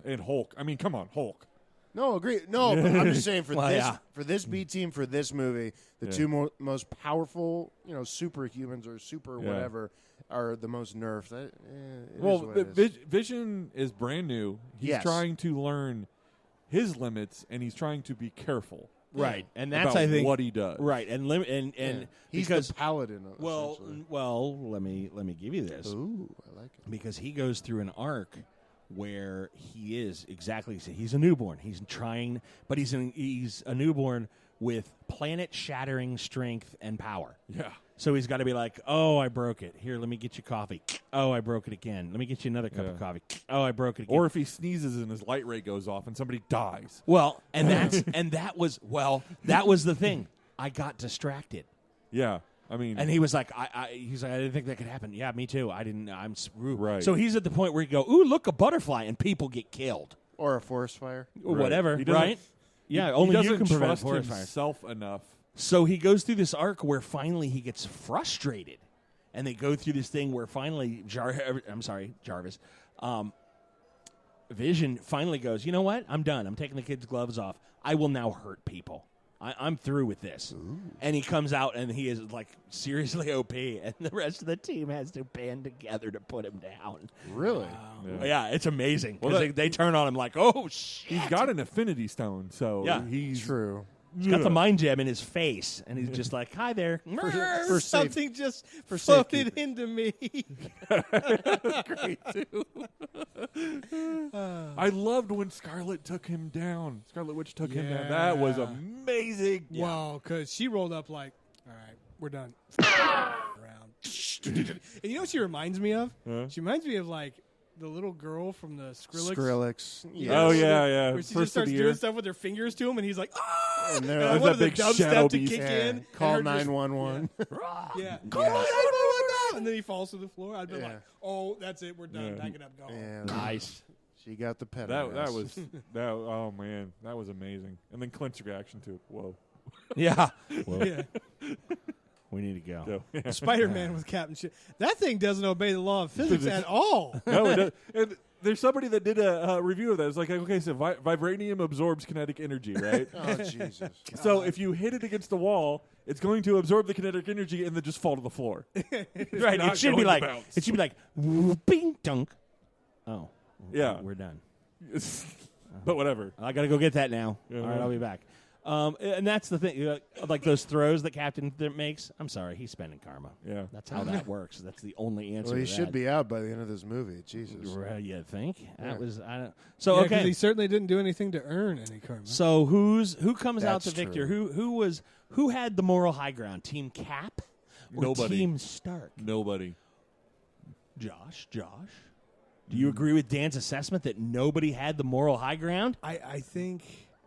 the? And Hulk. I mean, come on, Hulk. No, agree. No, but I'm just saying Well, for this B team for this movie, the Yeah. two most powerful, superhumans or super Yeah. whatever, are the most nerfed. It is Well, what it is. Vision is brand new. He's Yes. trying to learn his limits, and he's trying to be careful. Right, and that's about I think what he does. Right, and and Yeah. He's because the paladin. Essentially. let me give you this Ooh, I like it. because he goes through an arc where he is exactly he's a newborn. He's trying, but he's a newborn with planet-shattering strength and power. Yeah. So he's got to be like, oh, I broke it. Here, let me get you coffee. Oh, I broke it again. Let me get you another cup of Yeah. coffee. Oh, I broke it again. Or if he sneezes and his light ray goes off and somebody dies. well, and that was the thing. I got distracted. Yeah. I mean, And he was like, he's like, I didn't think that could happen. Yeah, me too. I'm screwed. Right. So he's at the point where you go, ooh, look, a butterfly, and people get killed. Or a forest fire. Or Right. whatever, He doesn't- right? Yeah, he only you doesn't can prevent trust forest fires. himself enough. So he goes through this arc where finally he gets frustrated. And they go through this thing where finally, Jarvis, Vision finally goes, you know what? I'm done. I'm taking the kid's gloves off. I will now hurt people. I'm through with this. And he comes out and he is like seriously OP, and the rest of the team has to band together to put him down. Really? Yeah, it's amazing. Well, Because they turn on him like, oh, shit. He's got an affinity stone, so Yeah. he's True. He's got the mind gem in his face, and he's just like, hi there. For Something just for floated safekeeping. into me. I loved when Scarlet took him down. Scarlet Witch took him down. That was Yeah. amazing. Wow, because she rolled up like, all right, we're done. Around. And you know what she reminds me of? Huh? She reminds me of like the little girl from the Skrillex. Skrillex. You Yeah. know, Oh, yeah. Where she First just starts of the doing year. stuff with her fingers to him, and he's like, ah! And And there- I There's wanted that the big shadow dubstep to beast. kick Yeah. in. Call and her just- 911. Yeah. Yeah. And then he falls to the floor. I'd be Yeah. like, oh, that's it. We're done. Yeah. Back it up. Go home. Yeah. Nice. She got the pet. That was that. Oh man, that was amazing. And then Clint's reaction to it. Whoa. Yeah. Well, Yeah. we need to go. Yeah. Spider-Man with Captain Shit. That thing doesn't obey the law of physics at all. No, it does. And there's somebody that did a review of that. It's like, okay, so vibranium absorbs kinetic energy, right? Oh, Jesus. So if you hit it against the wall, it's going to absorb the kinetic energy and then just fall to the floor. Right. not It should be going like to bounce. it should be like bing dunk. Oh. Yeah. We're done. But whatever. I got to go get that now. Yeah. All right, I'll be back. And that's the thing, like those throws that Captain makes. I'm sorry, he's spending karma. Yeah. That's how that works. That's the only answer. Well, he to should that. be out by the end of this movie. Jesus. You think Yeah. that was? I don't. So Yeah, 'cause okay. he certainly didn't do anything to earn any karma. So who comes out the That's victor? true. Who had the moral high ground? Team Cap or Nobody. Team Stark? Nobody. Josh, do you agree with Dan's assessment that nobody had the moral high ground? I think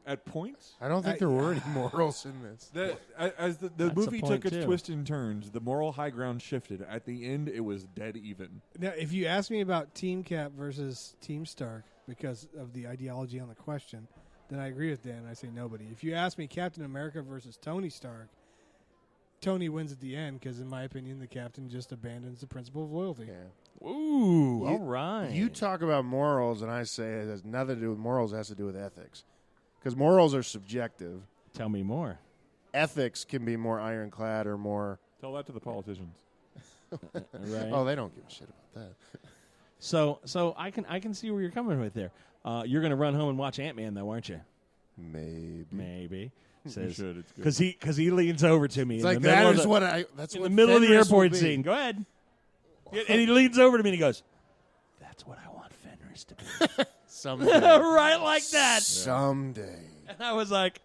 At points? I don't think there were any morals in this. As the That's a movie point, took its too. twists and turns, the moral high ground shifted. At the end, it was dead even. now if you ask me about Team Cap versus Team Stark because of the ideology on the question, then I agree with Dan. I say nobody. If you ask me Captain America versus Tony Stark, Tony wins at the end because, in my opinion, the Captain just abandons the principle of loyalty. Yeah. Ooh, all right. You talk about morals, and I say it has nothing to do with morals. It has to do with ethics. Because morals are subjective. Tell me more. Ethics can be more ironclad or more. Tell that to the politicians. Right. Oh, they don't give a shit about that. So I can see where you're coming with there. You're going to run home and watch Ant-Man, though, aren't you? Maybe. Says should. It's good. because he leans over to me. It's in like the middle that of is the, what I. That's in what the middle of the Fenris will airport be. scene. Go ahead. And he leans over to me and he goes, "That's what I want Fenris to be." Someday. Right like that. Someday. And I was like,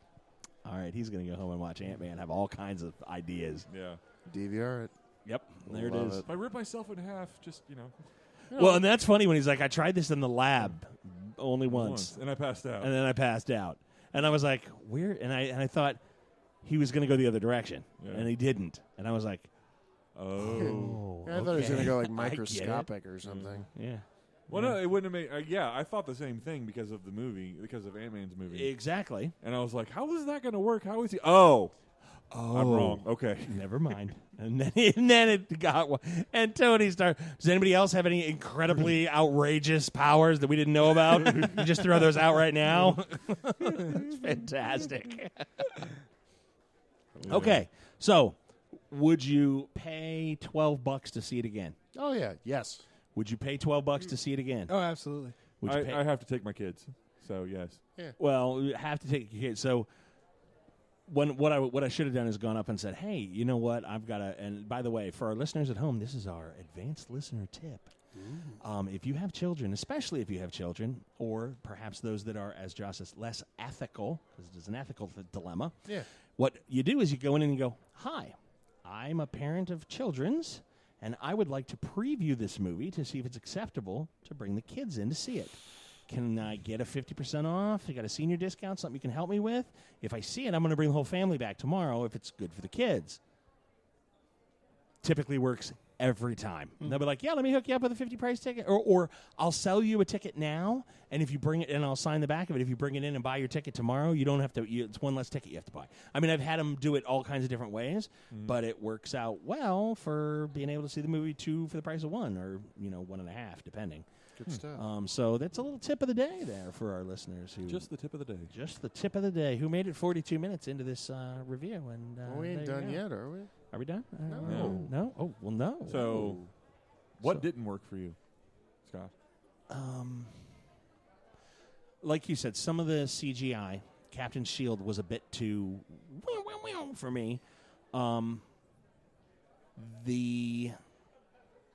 "All right, he's going to go home and watch Ant-Man, have all kinds of ideas." Yeah. DVR it. Yep, there it Love is. it. If I rip myself in half, just, Well, and that's funny when he's like, "I tried this in the lab only once. And I passed out. And then I passed out." And I was like, "Weird." And I thought he was going to go the other direction, Yeah. and he didn't. And I was like, Oh. I thought it was going to go like I get it. microscopic or something. "Yeah, Well, no, it wouldn't have made. Yeah, I thought the same thing because of the movie, because of Ant-Man's movie. exactly." And I was like, how is that going to work? How is he? Oh, I'm wrong. Okay. Never mind. And then it got one. And Tony started. Does anybody else have any incredibly outrageous powers that we didn't know about? You just throw those out right now. It's fantastic. Okay, so would you pay $12 to see it again? Oh, yeah. Yes. Would you pay $12 to see it again? Oh, absolutely. Would you pay? I have to take my kids. So, yes. Well, you have to take your kids. So what I should have done is gone up and said, "Hey, you know what? I've got a." And by the way, for our listeners at home, this is our advanced listener tip. If you have children, especially if you have children, or perhaps those that are, as Josh says, less ethical, because it's an ethical dilemma. Yeah. What you do is you go in and you go, "Hi, I'm a parent of children's, and I would like to preview this movie to see if it's acceptable to bring the kids in to see it. Can I get a 50% off? You got a senior discount, something you can help me with? If I see it, I'm going to bring the whole family back tomorrow if it's good for the kids." Typically works every time. They'll be like, "Yeah, let me hook you up with a 50 price ticket. Or I'll sell you a ticket now, and if you bring it, and I'll sign the back of it. If you bring it in and buy your ticket tomorrow, you don't have to, it's one less ticket you have to buy." I mean, I've had them do it all kinds of different ways, but it works out well for being able to see the movie 2 for the price of 1, or, 1.5, depending. Good stuff. So that's a little tip of the day there for our listeners. Who Just the tip of the day. Just the tip of the day. Who made it 42 minutes into this review? And Well, we ain't there you done go. yet, are we? Are we done? No. No? Oh, well, no. So, what didn't work for you, Scott? Like you said, some of the CGI, Captain Shield was a bit too for me.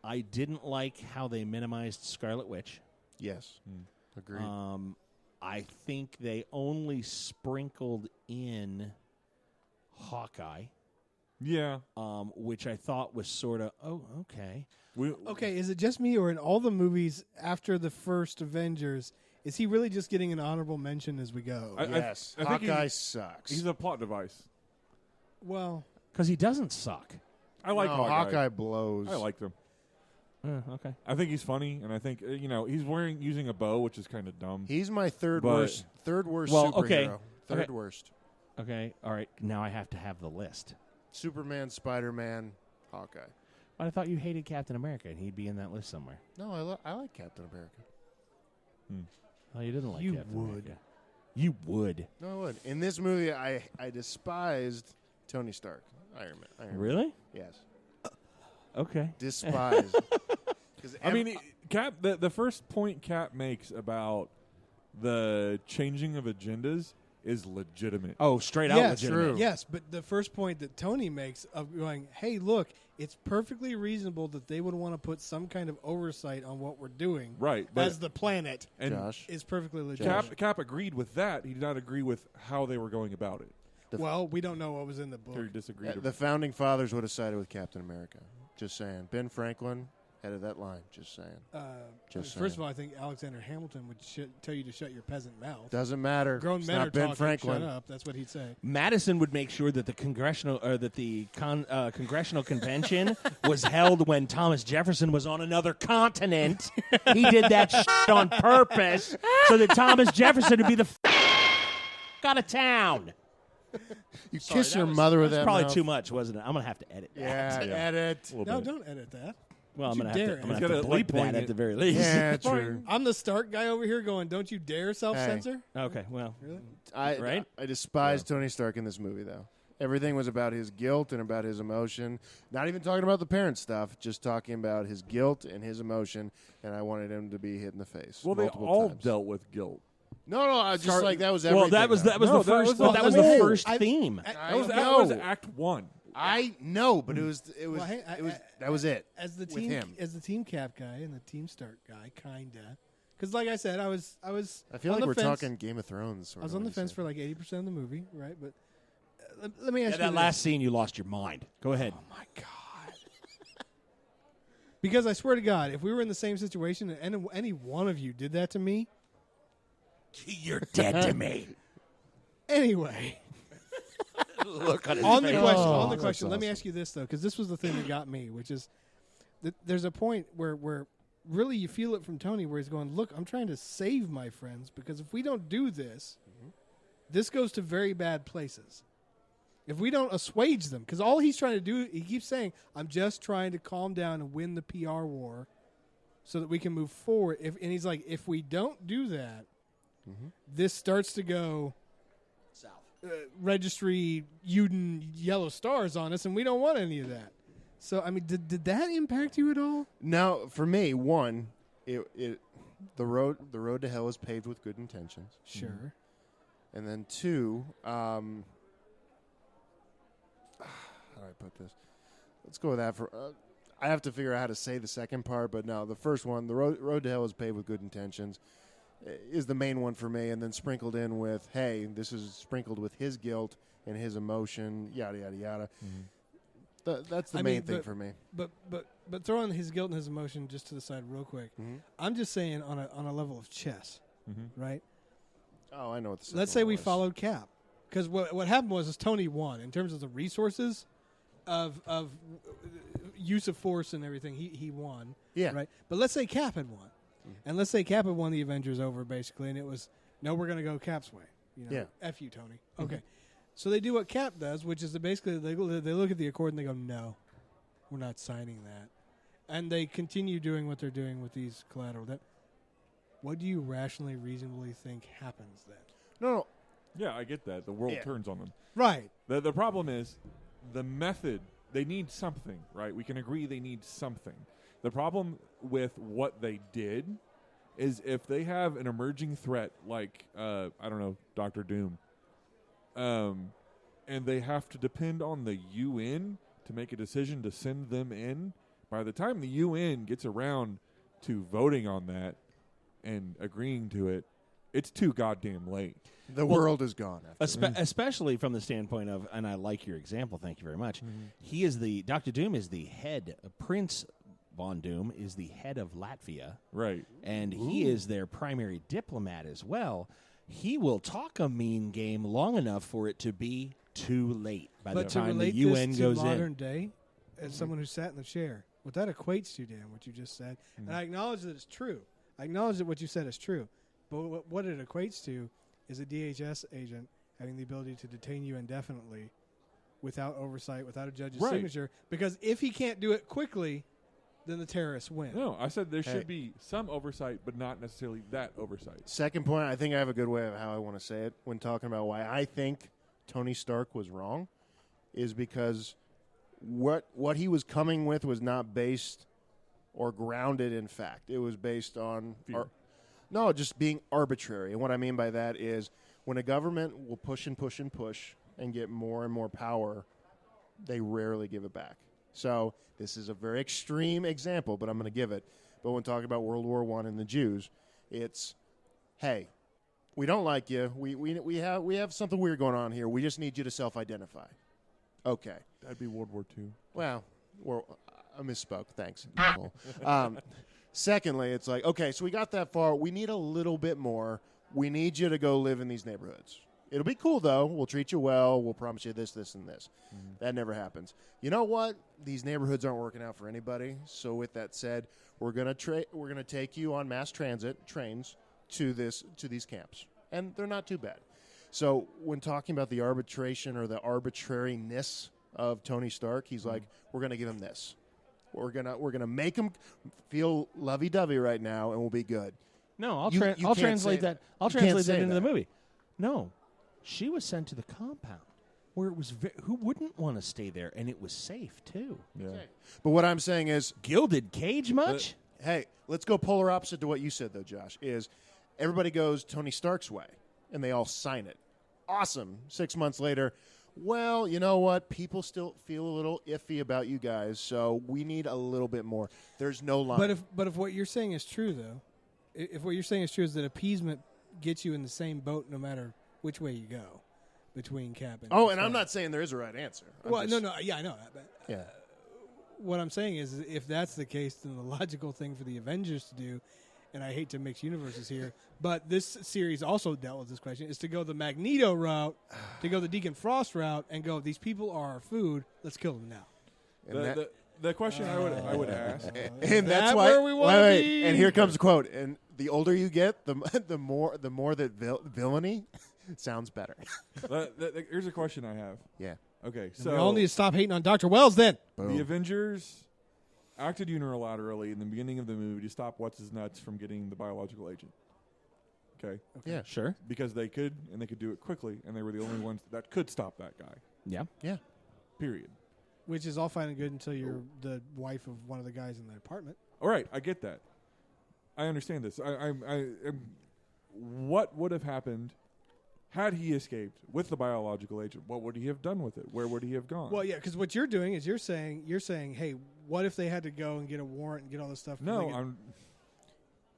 I didn't like how they minimized Scarlet Witch. Yes. Agreed. I think they only sprinkled in Hawkeye, Yeah. which I thought was sort of, okay. Okay, is it just me, or in all the movies after the first Avengers, is he really just getting an honorable mention as we go? Yes. I think Hawkeye sucks. He's a plot device. Well, Because he doesn't suck. I like No, Hawkeye. Hawkeye blows. I liked him. Okay. I think he's funny, and I think he's using a bow, which is kind of dumb. He's my third But- worst Well, superhero. okay. Third Okay. worst. Okay. All right. Now I have to have the list. Superman, Spider-Man, Hawkeye. But I thought you hated Captain America, and he'd be in that list somewhere. No, I like Captain America. Oh, you didn't like You Captain would. America. You would. No, I would. In this movie, I despised Tony Stark. Iron Man. Really? Yes. Okay. Despised. 'Cause I mean, Cap. The first point Cap makes about the changing of agendas is legitimate. Oh, straight out Yes, legitimate. true. Yes, but the first point that Tony makes of going, hey, look, it's perfectly reasonable that they would want to put some kind of oversight on what we're doing Right, but as the planet and Josh. is perfectly legitimate. Cap agreed with that. He did not agree with how they were going about it. Well, we don't know what was in the book. Or he disagreed. The founding fathers would have sided with Captain America. Just saying. Ben Franklin headed that line. Just saying. Just First saying. of all, I think Alexander Hamilton would tell you to shut your peasant mouth. Doesn't matter. Grown It's men are not Ben talking. Franklin. Shut up. That's what he'd say. Madison would make sure that the congressional convention was held when Thomas Jefferson was on another continent. He did that shit on purpose so that Thomas Jefferson would be the out of town. You kiss your mother with that Probably mouth. too much, wasn't it? I'm gonna have to edit. Yeah, Yeah. edit. A little No, bit. don't edit that. Well, I'm Don't gonna you have to. dare. I'm gonna He's have to gotta, like, bleep point that it. at the very least. Yeah, true. I'm the Stark guy over here going, don't you dare self-censor. Okay. Well. Really? Right? I despise Tony Stark in this movie, though. Everything was about his guilt and about his emotion. Not even talking about the parent stuff, just talking about his guilt and his emotion, and I wanted him to be hit in the face. Well, they multiple all times. dealt with guilt. No, I was just like that was everything. Well, that was though. that was No, the that first. was- Well, that was no, the first I- theme. I That was know. Act 1. I know, but it was Well, hey, that was it. As the with team, him. as the team cap guy and the team Stark guy, kinda. Because, like I said, I was. I feel on like the we're fence. talking Game of Thrones. I was on the fence for like 80% of the movie, right? But let me ask you that this. last scene, you lost your mind. Go ahead. Oh my god! Because I swear to God, if we were in the same situation and any one of you did that to me, You're dead to me. anyway. Look on his On the face. question, Oh, on the that's question. Let me awesome. ask you this though, because this was the thing that got me, which is that there's a point where really you feel it from Tony, where he's going, "Look, I'm trying to save my friends because if we don't do this, this goes to very bad places. If we don't assuage them, because all he's trying to do, he keeps saying, I'm just trying to calm down and win the PR war, so that we can move forward. And he's like, if we don't do that, this starts to go." South. Registry Uden yellow stars on us, and we don't want any of that. So, I mean, did that impact you at all? Now, for me, one, the road to hell is paved with good intentions, Sure. and then two, how do I put this? Let's go with that. I have to figure out how to say the second part, but no, the first one, the road to hell is paved with good intentions, is the main one for me, and then sprinkled in with, hey, this is sprinkled with his guilt and his emotion, yada yada yada. That's the main thing for me. But throwing his guilt and his emotion just to the side real quick, I'm just saying on a level of chess, right? Oh, I know what the Let's second say one we was. followed Cap, because what happened was Tony won in terms of the resources of use of force and everything. He won, Yeah. right. But let's say Cap had won, and let's say Cap had won the Avengers over basically, and it was no, we're going to go Cap's way. You know, Yeah. F you, Tony. Okay. So they do what Cap does, which is basically they look at the accord and they go, no, we're not signing that. And they continue doing what they're doing with these collateral. What do you rationally, reasonably think happens then? No, Yeah, I get that. The world Yeah. turns on them. Right. The problem is the method. They need something, right? We can agree they need something. The problem with what they did is if they have an emerging threat like, I don't know, Dr. Doom, and they have to depend on the UN to make a decision to send them in, by the time the UN gets around to voting on that and agreeing to it, it's too goddamn late. the world is gone. After that. Especially from the standpoint of, and I like your example, thank you very much. He is Dr. Doom is the head, Prince Von Doom is the head of Latvia, Right. and he is their primary diplomat as well. He will talk a mean game long enough for it to be too late by But the to time the relate UN this to goes modern in. day, as someone who sat in the chair, what that equates to, Dan, what you just said, and I acknowledge that it's true. I acknowledge that what you said is true. But what it equates to is a DHS agent having the ability to detain you indefinitely without oversight, without a judge's signature. Because if he can't do it quickly, then the terrorists win. No, I said there should be some oversight, but not necessarily that oversight. Second point, I think I have a good way of how I want to say it when talking about why I think Tony Stark was wrong, is because what he was coming with was not based or grounded in fact. It was based on just being arbitrary. And what I mean by that is when a government will push and push and push and get more and more power, they rarely give it back. So this is a very extreme example, but I'm going to give it. But when talking about World War I and the Jews, it's, hey, we don't like you. We have something weird going on here. We just need you to self-identify. Okay. That'd be World War II. Well, I misspoke. Thanks. Secondly, it's like, okay, so we got that far. We need a little bit more. We need you to go live in these neighborhoods. It'll be cool, though. We'll treat you well. We'll promise you this, this, and this. Mm-hmm. That never happens. You know what? These neighborhoods aren't working out for anybody. So with that said, we're gonna take you on mass transit trains to these camps, and they're not too bad. So when talking about the arbitration or the arbitrariness of Tony Stark, he's like, we're gonna give him this. We're gonna make him feel lovey-dovey right now, and we'll be good. No, I'll translate that. I'll translate that into the movie. No, she was sent to the compound where it was. Who wouldn't want to stay there, and it was safe too. Yeah. But what I'm saying is, gilded cage much? Hey, let's go polar opposite to what you said, though, Josh. Is everybody goes Tony Stark's way, and they all sign it. Awesome. 6 months later, well, you know what? People still feel a little iffy about you guys, so we need a little bit more. There's no line. But if what you're saying is true, though, if what you're saying is true, is that appeasement gets you in the same boat no matter which way you go between Cap and and I'm not saying there is a right answer. Yeah, I know that. But, yeah. What I'm saying is, if that's the case, then the logical thing for the Avengers to do, and I hate to mix universes here, but this series also dealt with this question, is to go the Magneto route, to go the Deacon Frost route, and go, these people are our food, let's kill them now. The question I would ask, and that's why where we want to be. And here comes a quote. And the older you get, the more that villainy sounds better. Here's a question I have. Yeah. Okay, so we all need to stop hating on Dr. Wells. Then the Avengers acted unilaterally in the beginning of the movie to stop What's-His-Nuts from getting the biological agent. Okay. Yeah, sure. Because they could, and they could do it quickly, and they were the only ones that could stop that guy. Yeah. Yeah. Period. Which is all fine and good until you're the wife of one of the guys in the apartment. All right, I get that. I understand this. What would have happened had he escaped with the biological agent? What would he have done with it? Where would he have gone? Well, yeah, because what you're doing is you're saying, hey, what if they had to go and get a warrant and get all this stuff? No,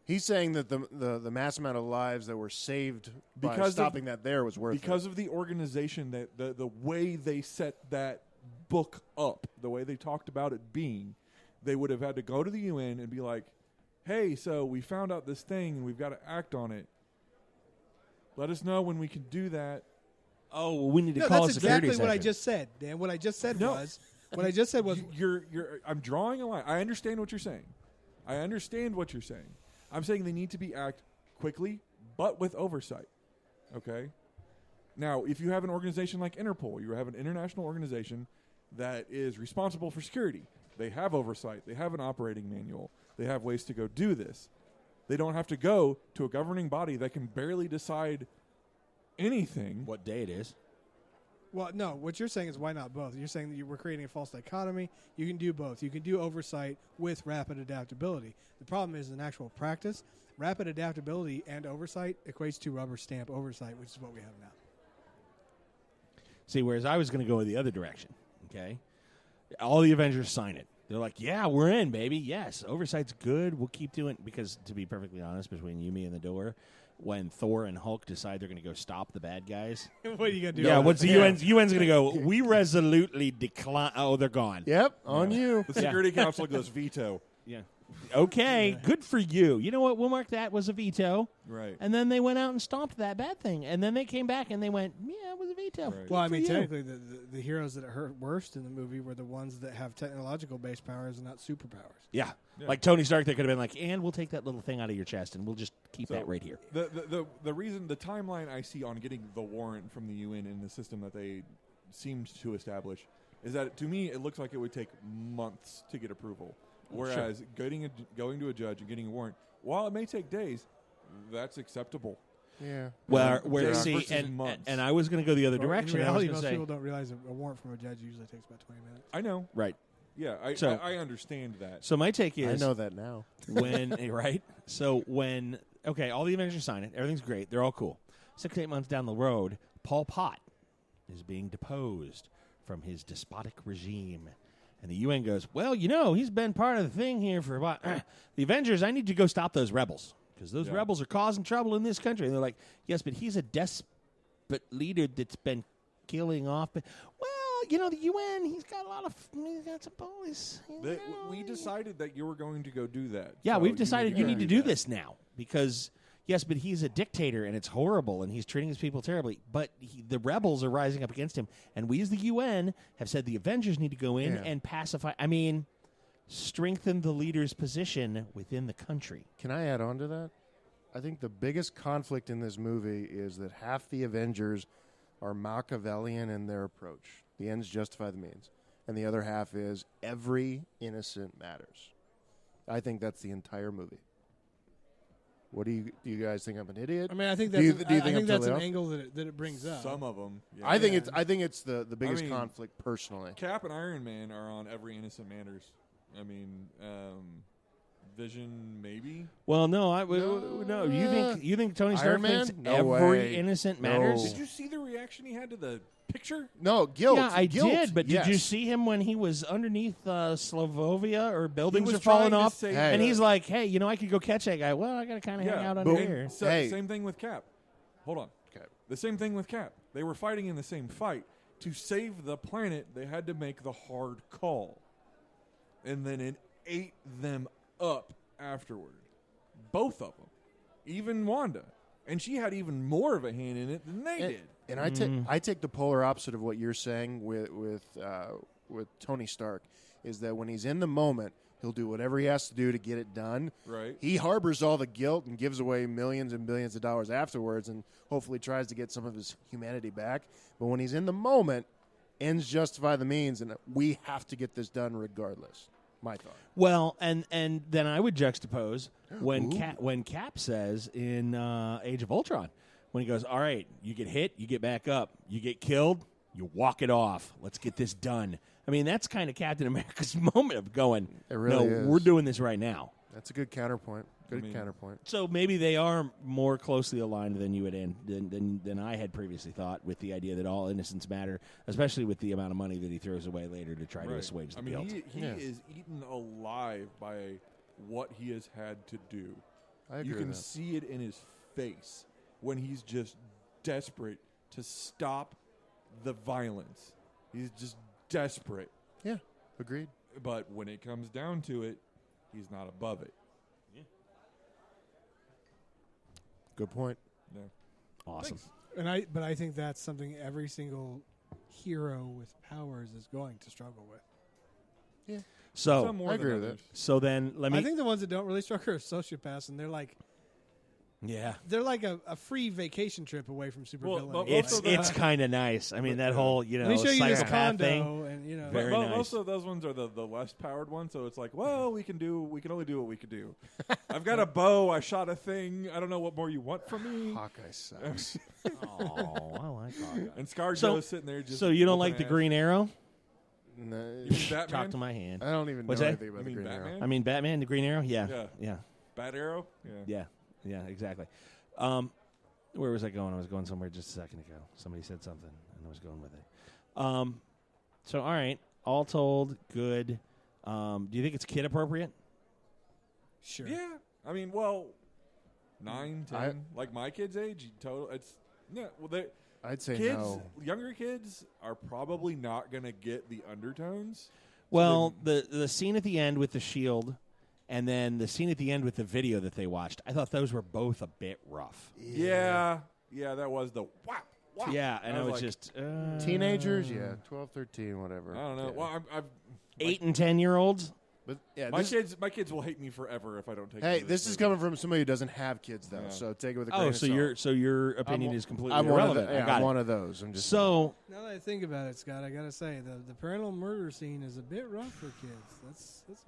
he's saying that the mass amount of lives that were saved by stopping that there was worth it. Because of the organization, that the way they set that book up, the way they talked about it being, they would have had to go to the UN and be like, hey, so we found out this thing and we've got to act on it. Let us know when we can do that. Oh, well, we need to call a security that's exactly what I session. just said, Dan. What I just said was you're I'm drawing a line. I understand what you're saying. I'm saying they need to be act quickly, but with oversight. Okay? Now, if you have an organization like Interpol, you have an international organization that is responsible for security. They have oversight. They have an operating manual. They have ways to go do this. They don't have to go to a governing body that can barely decide anything. What day it is. Well, no, what you're saying is why not both? You're saying that you were creating a false dichotomy. You can do both. You can do oversight with rapid adaptability. The problem is in actual practice, rapid adaptability and oversight equates to rubber stamp oversight, which is what we have now. See, whereas I was going to go the other direction, okay? All the Avengers sign it. They're like, yeah, we're in, baby. Yes, oversight's good. We'll keep doing it. Because, to be perfectly honest, between you, me, and the door, when Thor and Hulk decide they're going to go stop the bad guys. What are you going to do? Yeah, what's the UN's going to go, we resolutely decline. Oh, they're gone. Yep, on you. The Security Council goes veto. Yeah. Okay, good for you. You know what? We'll mark that was a veto. Right. And then they went out and stomped that bad thing. And then they came back and they went, yeah, it was a veto. Right. Good Well, I for mean, you. technically, the heroes that hurt worst in the movie were the ones that have technological-based powers and not superpowers. Yeah. Yeah. Like Tony Stark, they could have been like, and we'll take that little thing out of your chest and we'll just keep So, that right here. The reason, the timeline I see on getting the warrant from the UN in the system that they seemed to establish is that, to me, it looks like it would take months to get approval. Whereas going to a judge and getting a warrant, while it may take days, that's acceptable. Yeah. Well, Yeah. where Yeah. see, Versus and months. I was going to go the other Well, direction. In I was reality, gonna most say, people don't realize a warrant from a judge usually takes about 20 minutes. I know. right. Yeah, So- I understand that. So my take I is know that now. when right. So when all the Avengers sign it, everything's great. They're all cool. 6 to 8 months down the road, Pol Pot is being deposed from his despotic regime. And the UN goes, well, he's been part of the thing here for about the Avengers. I need to go stop those rebels because those rebels are causing trouble in this country. And they're like, yes, but he's a despot leader that's been killing off. But, well, the UN, he's got some police. We decided that you were going to go do that. Yeah, So we've decided you need to do that. this now because, yes, but he's a dictator and it's horrible and he's treating his people terribly. But the rebels are rising up against him. And we as the UN have said the Avengers need to go in and pacify. I mean, strengthen the leader's position within the country. Can I add on to that? I think the biggest conflict in this movie is that half the Avengers are Machiavellian in their approach. The ends justify the means. And the other half is every innocent matters. I think that's the entire movie. What do you guys think I'm an idiot? I mean, I think Do that's, you I think think I'm that's an totally off? angle that it brings up. Some of them. Yeah. I think it's the biggest mean- conflict personally. Cap and Iron Man are on every innocent matters. I mean, Vision maybe. Well, no, no. You think Tony Stark Iron Man? thinks No every way. innocent No. matters? Did you see the reaction he had to the picture? No, guilt. Yeah, I guilt, did. But yes. did you see him when he was underneath Slovovia or buildings was are falling trying to off? save Hey. And he's like, hey, I could go catch that guy. Well, I got to kind of hang out under Boom. here. So, Hey. Same thing with Cap. Hold on. Okay. The same thing with Cap. They were fighting in the same fight. To save the planet, they had to make the hard call. And then it ate them up afterward. Both of them. Even Wanda. And she had even more of a hand in it than they did. And I take the polar opposite of what you're saying with Tony Stark, is that when he's in the moment, he'll do whatever he has to do to get it done. Right. He harbors all the guilt and gives away millions and billions of dollars afterwards, and hopefully tries to get some of his humanity back. But when he's in the moment, ends justify the means, and we have to get this done regardless. My thought. Well, and then I would juxtapose when Cap says in Age of Ultron, when he goes, all right, you get hit, you get back up. You get killed, you walk it off. Let's get this done. I mean, that's kind of Captain America's moment of going, It really no, is. we're doing this right now. That's a good counterpoint. Good counterpoint. So maybe they are more closely aligned than you would than I had previously thought, with the idea that all innocents matter, especially with the amount of money that he throws away later to try to assuage the guilt. He is eaten alive by what he has had to do. I agree You can with that. see it in his face when he's just desperate to stop the violence. He's just desperate. Yeah, agreed. But when it comes down to it, he's not above it. Good point. Yeah. Awesome. Thanks. But I think that's something every single hero with powers is going to struggle with. So Some more I than agree with others. So then let me. I think the ones that don't really struggle are sociopaths, and they're like a free vacation trip away from supervillain. but It's Also it's kind of nice. I mean, that whole Let me show you this psychopath condo, thing. and Very Well, nice. most of those ones are the less powered ones, so it's like, well, we can only do what we can do. I've got a bow. I shot a thing. I don't know what more you want from me. Hawkeye sucks. Oh, I like Hawkeye. And ScarJo's So- sitting there just. So you don't whooping like the ass. Green Arrow? No, You mean Batman? Talk to my hand. I don't even know What's that? anything about You the mean Green Arrow. Batman? I mean, Batman, the Green Arrow. Yeah, Yeah. yeah, Bat Arrow? Yeah. yeah, exactly. Where was I going? I was going somewhere just a second ago. Somebody said something, and I was going with it. So all right, all told, good. Do you think it's kid appropriate? sure. Yeah. I mean, well, 9, 10, I- like my kids' age, total. It's yeah. Well, they I'd say kids, no. younger kids are probably not going to get the undertones. Well, the scene at the end with the shield and then the scene at the end with the video that they watched. I thought those were both a bit rough. Yeah, that was the whap. Yeah, and I was like, just Teenagers, 12, 13, whatever. I don't know. Yeah. Well, I've 8 and 10-year-olds. But yeah, my kids will hate me forever if I don't take. hey, them to this is movie. coming from somebody who doesn't have kids, though. So take it with a grain Oh, of so salt. your opinion is completely I'm one of irrelevant. the, I got I'm it. one of those. I'm just So Now that I think about it, Scott, I gotta say the parental murder scene is a bit rough for kids. That's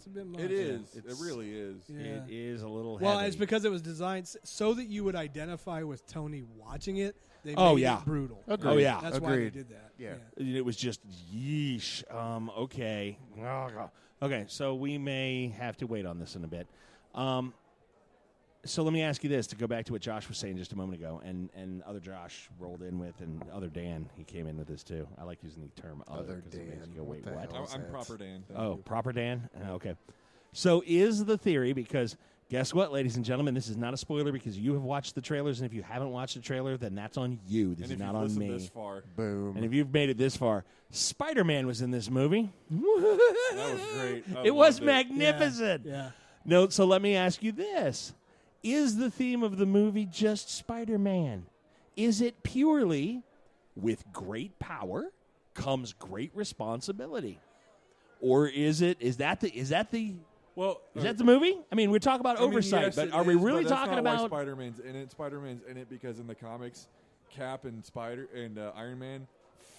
a bit much. It is. It It's- really is. Yeah. it is a little Well, heavy. it's because it was designed so that you would identify with Tony watching it. They Oh, made yeah. it brutal. Agreed. Oh, yeah. That's why they Agreed. did that. Yeah. It was just yeesh. Okay. Okay, so we may have to wait on this in a bit. So let me ask you this, to go back to what Josh was saying just a moment ago, and other Josh rolled in with, and other Dan, he came in with this too. I like using the term other because it makes you go, Dan. wait, What the what? hell? I'm Sense. proper Dan. Thank Oh, you. proper Dan? Okay. So is the theory, because guess what, ladies and gentlemen, this is not a spoiler because you have watched the trailers, and if you haven't watched the trailer, then that's on you. This And is if not you've on listened me. this far, Boom. And if you've made it this far, Spider-Man was in this movie. that was great. I It was loved magnificent. Yeah. No, so let me ask you this. Is the theme of the movie just Spider-Man? Is it purely, with great power comes great responsibility? Or is that the Well, movie? I mean, we're talking about I mean, oversight, yes, but it are we is, really but that's talking not why about Spider-Man's in it? Spider-Man's in it because in the comics, Cap and Iron Man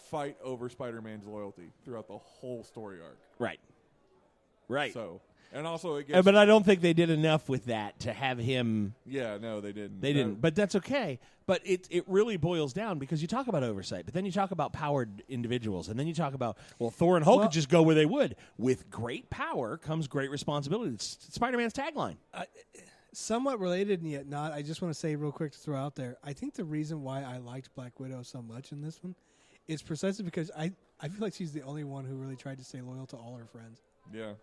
fight over Spider-Man's loyalty throughout the whole story arc. Right. So, and also it gets, But I don't think they did enough with that to have him. yeah, no, they didn't. They didn't, but that's okay. But it really boils down because you talk about oversight, but then you talk about powered individuals, and then you talk about, well, Thor and Hulk could just go where they would. With great power comes great responsibility. It's Spider-Man's tagline. Somewhat related and yet not. I just want to say real quick to throw out there. I think the reason why I liked Black Widow so much in this one is precisely because I feel like she's the only one who really tried to stay loyal to all her friends. Yeah.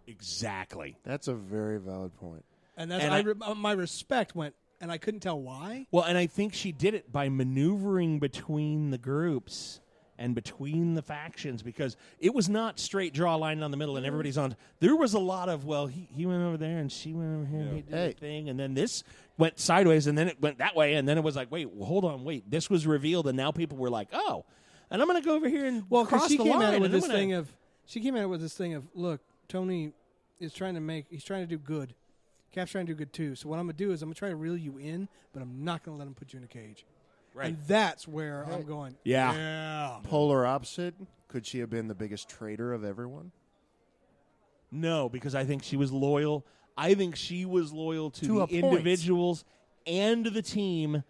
Exactly. That's a very valid point. And that's And my respect went, and I couldn't tell why. Well, and I think she did it by maneuvering between the groups and between the factions because it was not straight draw line down the middle and everybody's on. There was a lot of, well, he went over there and she went over here and he did Hey. the thing. And then this went sideways and then it went that way. And then it was like, wait, well, hold on, wait. This was revealed and now people were like, oh, and I'm going to go over here and Well, cross because she the came line. at it with and I'm this gonna- thing of look, Tony is trying to do good. Cap's trying to do good too. So what I'm gonna do is I'm gonna try to reel you in, but I'm not gonna let him put you in a cage. Right. And that's where I'm going. Yeah. Yeah. Polar opposite. Could she have been the biggest traitor of everyone? No, because I think she was loyal. I think she was loyal to To a the point. individuals and the team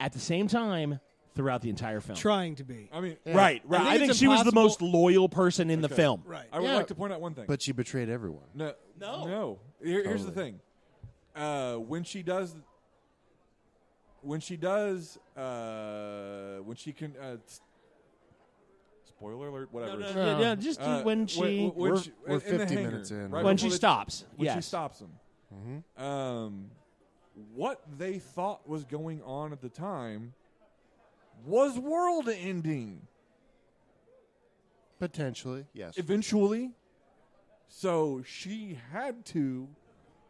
at the same time throughout the entire film. Trying to be. I mean, Right. I I think think it's she was the impossible- most loyal person in the Okay. film. Right. I would Yeah. like to point out one thing. But she betrayed everyone. No. Here's the thing. When she can. Spoiler alert. Whatever. No. Yeah, just when she when We're she- 50 in the minutes hangar, in, right right? when before she they- stops. When Yes. she stops him. What they thought was going on at the time was world ending. Potentially, yes. Eventually. So she had to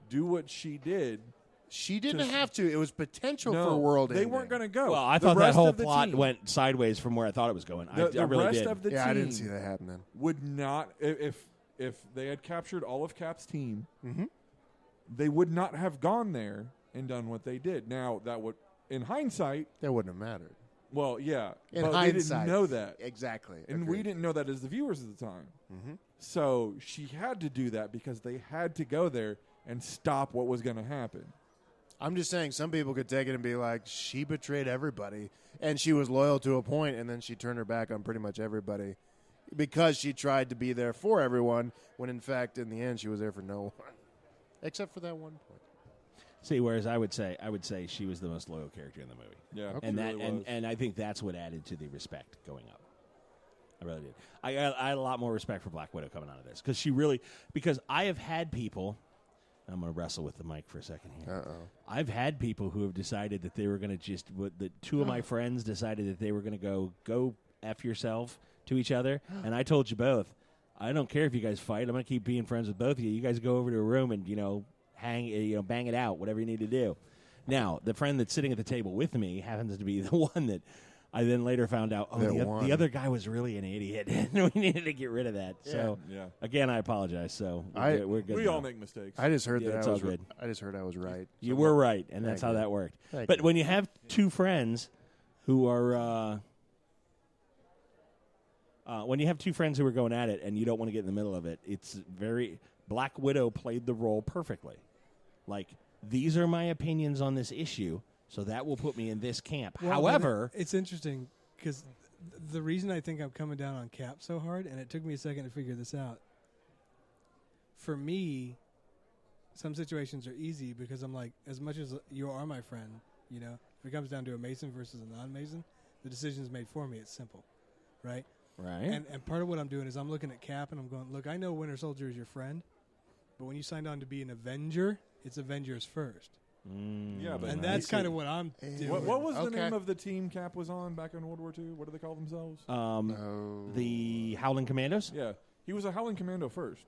do what she did. She didn't to- have to. It was potential No, for world they ending. weren't going to go. Well, I The thought that rest whole of the plot team- went sideways from where I thought it was going. The, I really rest did. of the Yeah, team I didn't see that happening. would not if they had captured all of Cap's team, Mm-hmm. they would not have gone there and done what they did. Now that would, in hindsight, That wouldn't have mattered. well, yeah, In but hindsight, they didn't know that, Exactly. and we didn't know that as the viewers at the time. Mm-hmm. So she had to do that because they had to go there and stop what was going to happen. I'm just saying, some people could take it and be like, she betrayed everybody, and she was loyal to a point, and then she turned her back on pretty much everybody because she tried to be there for everyone, when in fact, in the end, she was there for no one, except for that one point. See, whereas I would say she was the most loyal character in the movie. Yeah, And she that really was. and I think that's what added to the respect going up. I really did. I had a lot more respect for Black Widow coming out of this because I have had people. I'm going to wrestle with the mic for a second here. Uh-oh. I've had people who have decided that they were going to two of my friends decided that they were going to go F yourself to each other, and I told you both, I don't care if you guys fight. I'm going to keep being friends with both of you. You guys go over to a room and, bang it out, whatever you need to do. Now, the friend that's sitting at the table with me happens to be the one that I then later found out, the other guy was really an idiot, and we needed to get rid of that. Yeah. So, again, I apologize. So we're good. We all make mistakes. I just heard that I was good. I just heard I was right. You were right, and that's how that worked. But when you have two friends who are going at it, and you don't want to get in the middle of it, it's very Black Widow played the role perfectly. Like, these are my opinions on this issue, so that will put me in this camp. Well, however, it's interesting because the reason I think I'm coming down on Cap so hard, and it took me a second to figure this out. For me, some situations are easy because I'm like, as much as you are my friend, if it comes down to a Mason versus a non-Mason, the decision's made for me. It's simple, right? Right. And part of what I'm doing is I'm looking at Cap and I'm going, look, I know Winter Soldier is your friend, but when you signed on to be an Avenger, it's Avengers first. And that's kind of what I'm doing. What was the name of the team Cap was on back in World War II? What do they call themselves? The Howling Commandos? Yeah. He was a Howling Commando first.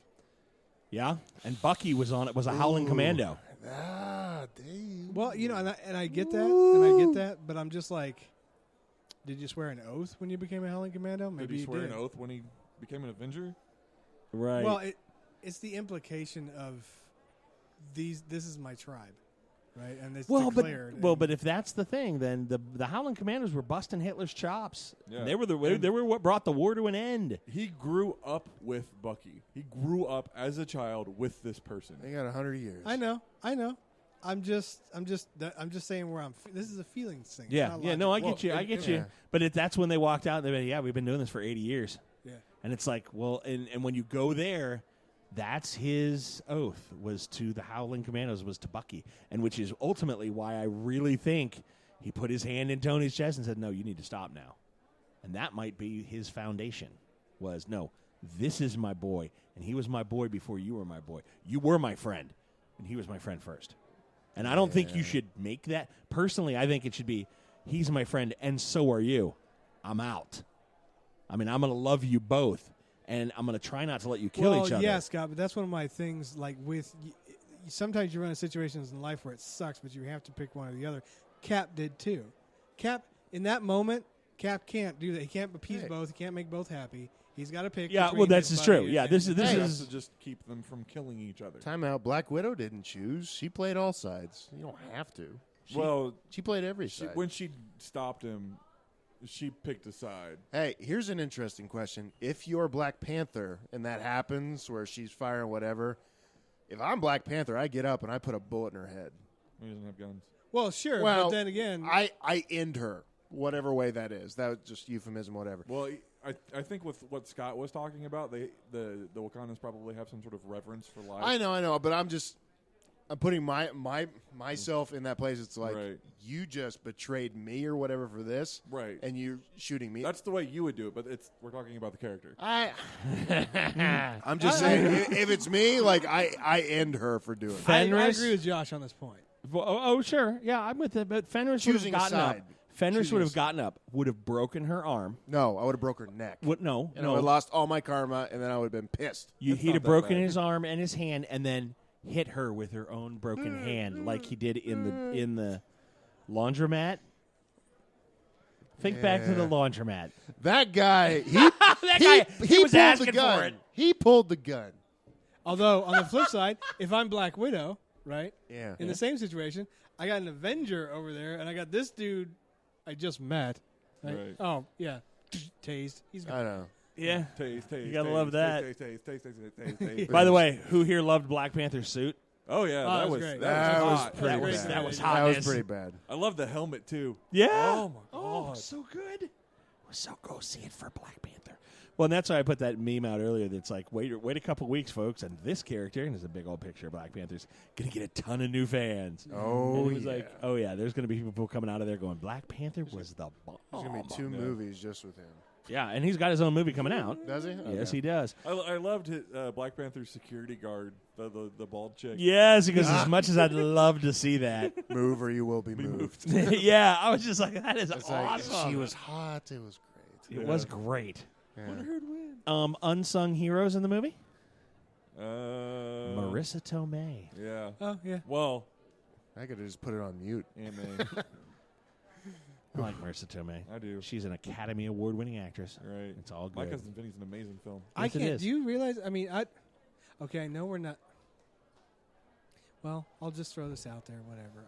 Yeah. And Bucky was on it, was a Howling Commando. Damn. Well, and I get that, but I'm just like, did you swear an oath when you became a Howling Commando? Maybe did he swear did. an oath when he became an Avenger? Right. Well, it's the implication of this is my tribe, right? And it's declared. But if that's the thing, then the Howling Commandos were busting Hitler's chops. Yeah. They were what brought the war to an end. He grew up with Bucky. He grew up as a child with this person. They got 100 years. I know. I'm just saying where this is a feelings thing. Yeah. No, I get you. But that's when they walked out. They went, we've been doing this for 80 years. Yeah. And it's like, well, and when you go there, that's his oath was to the Howling Commandos, was to Bucky, and which is ultimately why I really think he put his hand in Tony's chest and said, no, you need to stop now. And that might be his foundation was, no, this is my boy, and he was my boy before you were my boy. You were my friend, and he was my friend first. And I don't think you should make that. Personally, I think it should be, he's my friend, and so are you. I'm out. I mean, I'm going to love you both. And I'm going to try not to let you kill each other. Yeah, Scott, but that's one of my things. Like sometimes you run into situations in life where it sucks, but you have to pick one or the other. Cap did too. Cap, in that moment, Cap can't do that. He can't appease both. He can't make both happy. He's got to pick. Yeah, well, that's just true. Yeah, this is to just keep them from killing each other. Time out. Black Widow didn't choose. She played all sides. You don't have to. She played every side. When she stopped him, she picked a side. Hey, here's an interesting question. If you're Black Panther and that happens where she's firing whatever, if I'm Black Panther, I get up and I put a bullet in her head. He doesn't have guns. Well, sure, well, but then again, I end her, whatever way that is. That was just euphemism, whatever. Well, I think with what Scott was talking about, the Wakandans probably have some sort of reverence for life. I know, but I'm putting myself in that place. It's like you just betrayed me or whatever for this, right? And you shooting me. That's the way you would do it, but we're talking about the character. I'm just saying, if it's me, like I end her for doing it. I agree with Josh on this point. Oh, sure, yeah, I'm with it. But Fenris would have gotten up. Fenris would have gotten up, would have broken her arm. No, I would have broke her neck. No, I would have lost all my karma, and then I would have been pissed. He'd have broken his arm and his hand, and then hit her with her own broken hand, like he did in the laundromat. Think back to the laundromat. That guy, he was pulled asking the gun. for it. He pulled the gun. Although on the flip side, if I'm Black Widow, right? Yeah. In the same situation, I got an Avenger over there, and I got this dude I just met. Right? Oh yeah, tased. He's gone. I know. Yeah, taste. You gotta love that. Taste. By the way, who here loved Black Panther's suit? Oh yeah, that was great. That was hot. pretty bad. That was hot. That was pretty bad. I love the helmet too. Yeah. Oh my god. So good. We're so go see it for Black Panther. Well, and that's why I put that meme out earlier. That's like, wait a couple weeks, folks, and this character, and there's a big old picture of Black Panther's gonna get a ton of new fans. Oh, and he was like, oh yeah, there's gonna be people coming out of there going, Black Panther was the bomb. There's gonna be 2 movies just with him. Yeah, and he's got his own movie coming out. Does he? Yes, he does. I loved Black Panther's security guard, the bald chick. Yes, because as much as I'd love to see that, move or you will be moved. yeah, I was just like, that is awesome. Like, she was hot. It was great. It was great. Unsung heroes in the movie? Marissa. Marissa Tomei. Yeah. Oh, yeah. Well, I could have just put it on mute. Ant-Man. I like Marissa Tomei. I do. She's an Academy Award-winning actress. Right. It's all good. My Cousin Vinny's an amazing film. I Yes, it can't. is. Do you realize? I mean, Okay, I know we're not. Well, I'll just throw this out there. Whatever.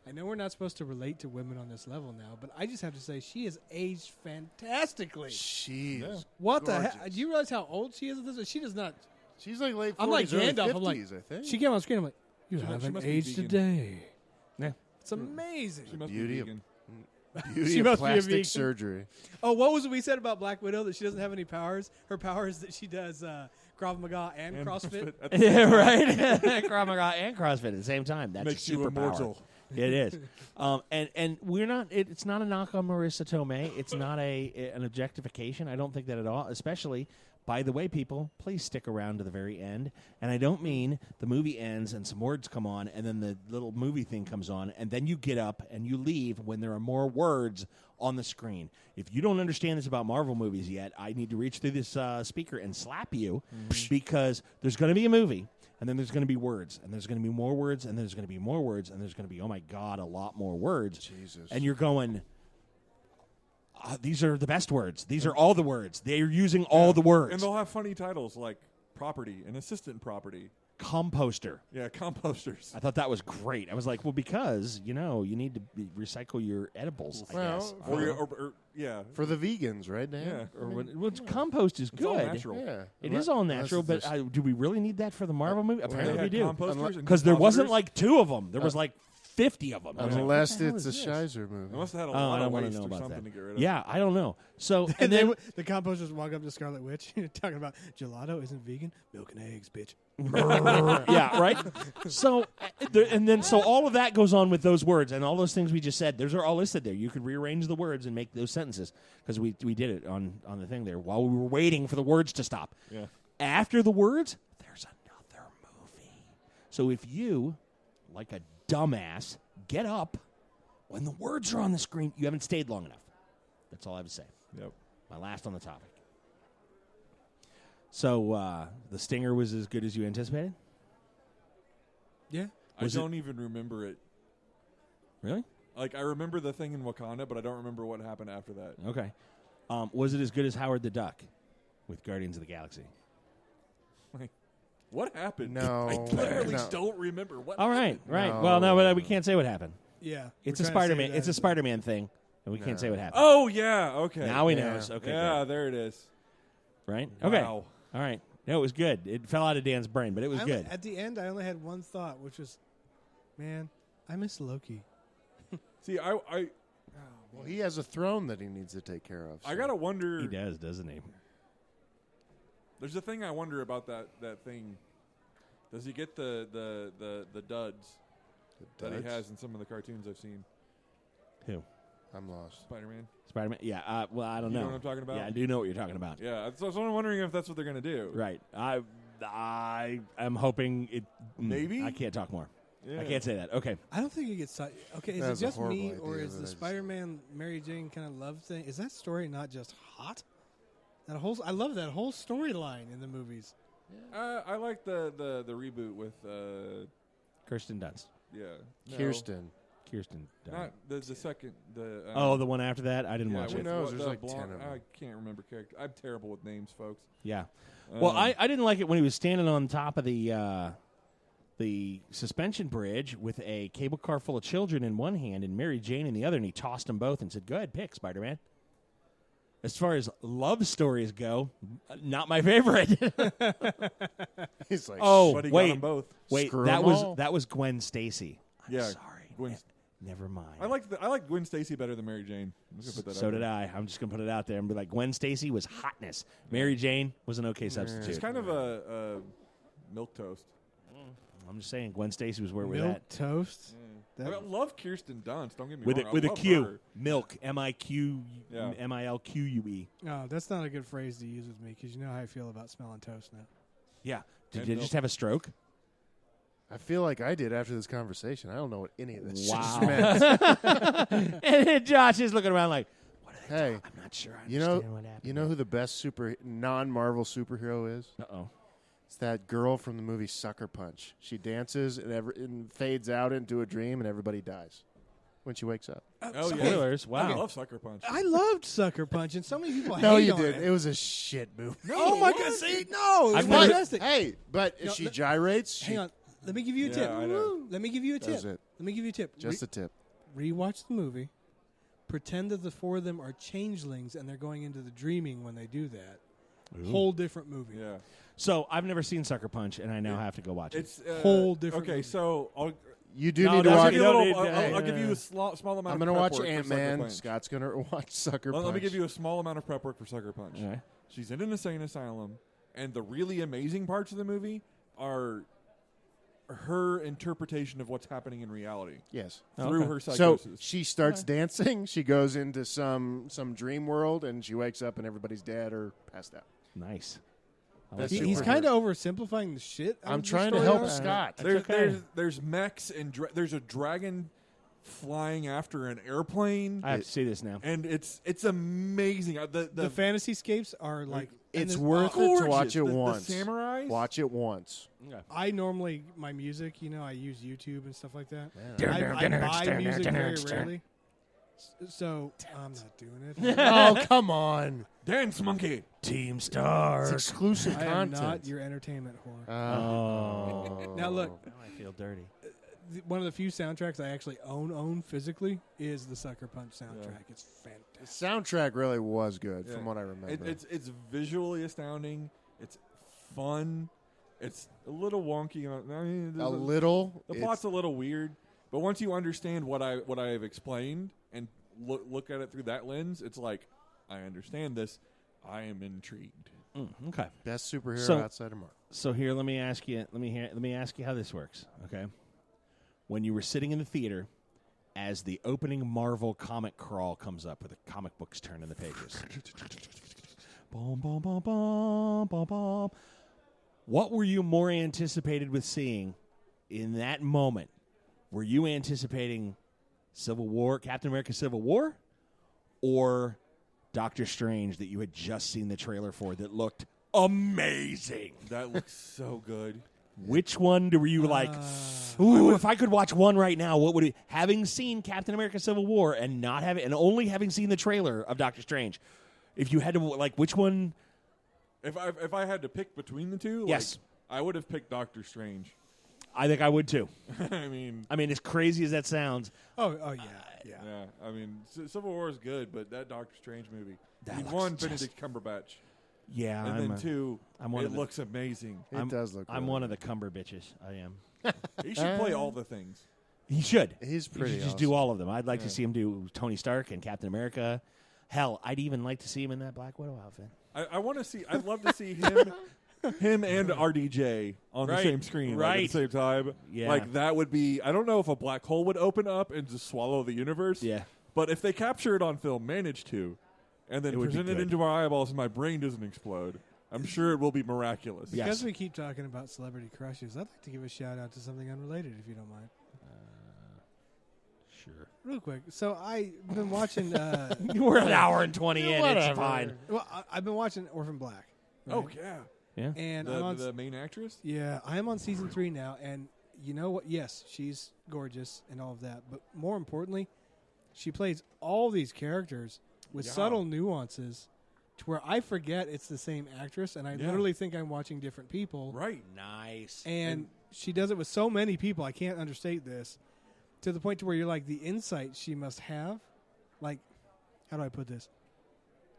I know we're not supposed to relate to women on this level now, but I just have to say she has aged fantastically. She's What the gorgeous. heck? Do you realize how old she is at this? She does not. She's like late 40s, I'm like early Gandalf. 50s, I'm like, I think. she came on screen. I'm like, you She must haven't be aged a vegan. day. Yeah. It's amazing. She must Beauty be of- vegan. Beauty She of must be a plastic vegan. surgery. Oh, what was it we said about Black Widow? That she doesn't have any powers. Her power is that she does Krav Maga and CrossFit. At the same Yeah, time. right. Krav Maga and CrossFit at the same time. That's Makes a you superpower. immortal. It is. And we're not. It's not a knock on Marissa Tomei. It's not an objectification. I don't think that at all. Especially, by the way, people, please stick around to the very end. And I don't mean the movie ends and some words come on, and then the little movie thing comes on, and then you get up and you leave when there are more words on the screen. If you don't understand this about Marvel movies yet, I need to reach through this speaker and slap you because there's going to be a movie. And then there's going to be words, and there's going to be more words, and there's going to be more words, and there's going to be, oh my God, a lot more words. Jesus. And you're going, these are the best words. These are all the words. They're using all the words. And they'll have funny titles like property and assistant property. Composter. Yeah, composters. I thought that was great. I was like, well, because, you need to recycle your edibles, I Well, guess. Or yeah. For the vegans, right, Dan? Yeah. Or compost is It's all good. natural. Yeah. It is all natural, but Unless do we really need that for the Marvel movie? Apparently They we had do. composters and Because there wasn't compositors. like 2 of them. There was like 50 of them. I was like, Unless what the hell it's is a this? Shizer movie. They must have had a Oh, I lot don't of want to waste know or about something that. to get rid of. Yeah, I don't know. So, and And then then the composters walk up to Scarlet Witch talking about gelato isn't vegan, milk and eggs, bitch. yeah, right. So, so all of that goes on with those words and all those things we just said. Those are all listed there. You could rearrange the words and make those sentences because we did it on the thing there while we were waiting for the words to stop. Yeah. After the words, there's another movie. So if you, like a dumbass, get up when the words are on the screen, you haven't stayed long enough. That's all I have to say. Yep. My last on the topic. So the stinger was as good as you anticipated? Yeah. I Was it- don't even remember it. Really? Like, I remember the thing in Wakanda, but I don't remember what happened after that. Okay. Was it as good as Howard the Duck with Guardians of the Galaxy? Like, what happened? No. I literally No. don't remember what All right, happened. right. No. Well, no, but we can't say what happened. Yeah. It's We're a trying to say Spider-Man. that. It's a Spider-Man thing, and we can't say what happened. Oh, yeah. Okay. Now he Yeah. knows. Okay, yeah, good. there it is. Right? Okay. Wow. All right. No, it was good. It fell out of Dan's brain, but it was good. At the end, I only had one thought, which was, man, I miss Loki. See, I Well, he has a throne that he needs to take care of. I gotta wonder. He does, doesn't he? There's a thing I wonder about that thing. Does he get the duds that he has in some of the cartoons I've seen? Who? I'm lost. Spider-Man. Spider-Man? Yeah. Well, I don't You know. know what I'm talking about? Yeah, I do know what you're talking about. Yeah, so I'm wondering if that's what they're gonna do. Right. I am hoping it. Maybe? I can't talk more. Yeah. I can't say that. Okay. I don't think it gets. Okay, is That it was a just me, horrible or idea, is but the I just- Spider-Man Mary Jane kind of love thing? Is that story not just hot? I love that whole storyline in the movies. I like the reboot with Kirsten Dunst. yeah no, Kirsten. Kirsten Dunst. not the second the the one after that? I didn't watch with it. knows? what- There's the like 10 blonde- of them. I can't remember character. I'm terrible with names, folks. Yeah. Well, Um, I didn't like it when he was standing on top of the suspension bridge with a cable car full of children in one hand and Mary Jane in the other, and he tossed them both and said, "Go ahead, pick, Spider-Man." As far as love stories go, not my favorite. He's like, Oh, but he wait. got them both. Wait, Screw that 'em was all. that was Gwen Stacy. I'm Yeah, sorry. Gwen- Never mind. I like Gwen Stacy better than Mary Jane. I'm just gonna put that So out did there. I. I'm just gonna put it out there and be like, Gwen Stacy was hotness. Mary Jane was an okay substitute. She's kind of a milk toast. I'm just saying, Gwen Stacy was where we're Milk at. toast. I love Kirsten Dunst. Don't get me With wrong. a I with a love Q, her. milk, M-I-Q, Yeah. M-I-L-Q-U-E. Oh, that's not a good phrase to use with me because you know how I feel about smelling toast now. Yeah. Did And you milk. just have a stroke? I feel like I did after this conversation. I don't know what any of this shit Wow. just meant. And then Josh is looking around like, what are Hey, I'm not sure I you understand know, what happened. you know who the best non-Marvel superhero is? Uh-oh. It's that girl from the movie Sucker Punch. She dances and fades out into a dream, and everybody dies when she wakes up. Oh, yeah. Spoilers. I Wow. love Sucker Punch. I loved Sucker Punch, and so many people No, hate you on didn't. it. It was a shit movie. Oh my god! See, no, it was I've never- fantastic. Hey, but if No, she let- gyrates, Hang on, let me give you a Yeah, tip. I know. Let me give you a tip. That's it. Let me give you a tip. Just a tip. Rewatch the movie. Pretend that the four of them are changelings, and they're going into the dreaming when they do that. Whole different movie. Yeah. So I've never seen Sucker Punch, and I now have to go watch it. It's Whole different Okay, movie. so You do No, need to that's watch. okay. I'll, You don't need- I'll give you a small amount I'm of going to prep watch work for Sucker Ant-Man. Punch. Scott's going to watch Sucker Let Punch. me give you a small amount of prep work for Sucker Punch. Okay. She's in an insane asylum, and the really amazing parts of the movie are her interpretation of what's happening in reality Yes. through Okay. her So psychosis. she starts dancing. She goes into some dream world, and she wakes up, and everybody's dead or passed out. Nice. I That's like super He's it. kind of oversimplifying the shit. out I'm of the trying to story help arc. Scott. There's mechs and there's a dragon flying after an airplane, I have to see this now. and it's amazing. The fantasy scapes are like and It's then- worth it to gorgeous. watch it The once. samurais. Watch it once. I normally my music, I use YouTube and stuff like that. Yeah. I buy music very rarely, so I'm not doing it. Oh, come on. Dance monkey. Team It's Star. exclusive I am content. not your entertainment whore. Oh. Now look, Now I feel dirty. One of the few soundtracks I actually own physically is the Sucker Punch soundtrack. It's The fantastic. soundtrack really was good, Yeah. from what I remember. It's visually astounding. It's fun. It's a little wonky. I mean, a little. The plot's a little weird, but once you understand what I have explained and look at it through that lens, it's like I understand this. I am intrigued. Okay. best superhero So- outside of Marvel. So here, let me ask you. Let me ask you how this works. Okay. When you were sitting in the theater, as the opening Marvel comic crawl comes up, where the comic books turn in the pages. Boom, boom, boom, boom, boom, boom. What were you more anticipated with seeing in that moment? Were you anticipating Civil War, Captain America: Civil War, or Doctor Strange that you had just seen the trailer for that looked amazing? That looks so good. Which one were you like, ooh, if I could watch one right now, what would it, having seen Captain America: Civil War and only having seen the trailer of Doctor Strange, if you had to, like, which one? If I had to pick between the two, Yes. I would have picked Doctor Strange. I think I would too. I mean, As crazy as that sounds, Oh yeah. yeah. I mean, Civil War is good, but that Doctor Strange movie. That I mean, looks one, just- Benedict Cumberbatch, yeah. and then two, I'm one it of the- looks amazing. It does look I'm really one of good. the Cumber bitches. I am. He should play all the things. He should. He's He pretty should just awesome. do all of them. I'd like to Yeah. see him do Tony Stark and Captain America. Hell, I'd even like to see him in that Black Widow outfit. I want to see. I'd love to see him and RDJ on the Right, same screen like, right. at the same time. Yeah. Like that would be. I don't know if a black hole would open up and just swallow the universe. Yeah. But if they capture it on film, manage to, and then It would be present it good. into my eyeballs and my brain doesn't explode, I'm sure it will be miraculous. Yeah. Because Yes. we keep talking about celebrity crushes, I'd like to give a shout out to something unrelated, if you don't mind. Sure. Real quick. So I've been watching. We're an hour and 20 in. It's whatever. fine. Well, I've been watching Orphan Black. right? Oh yeah. Yeah. And I'm The, on. the main actress. Yeah, I am on season 3 now, and you know what? Yes, she's gorgeous and all of that, but more importantly, she plays all these characters with Yeah. subtle nuances, to where I forget it's the same actress, and I Yeah. literally think I'm watching different people. Right. Nice. And she does it with so many people. I can't understate this, to the point to where you're like, the insight she must have, like, how do I put this?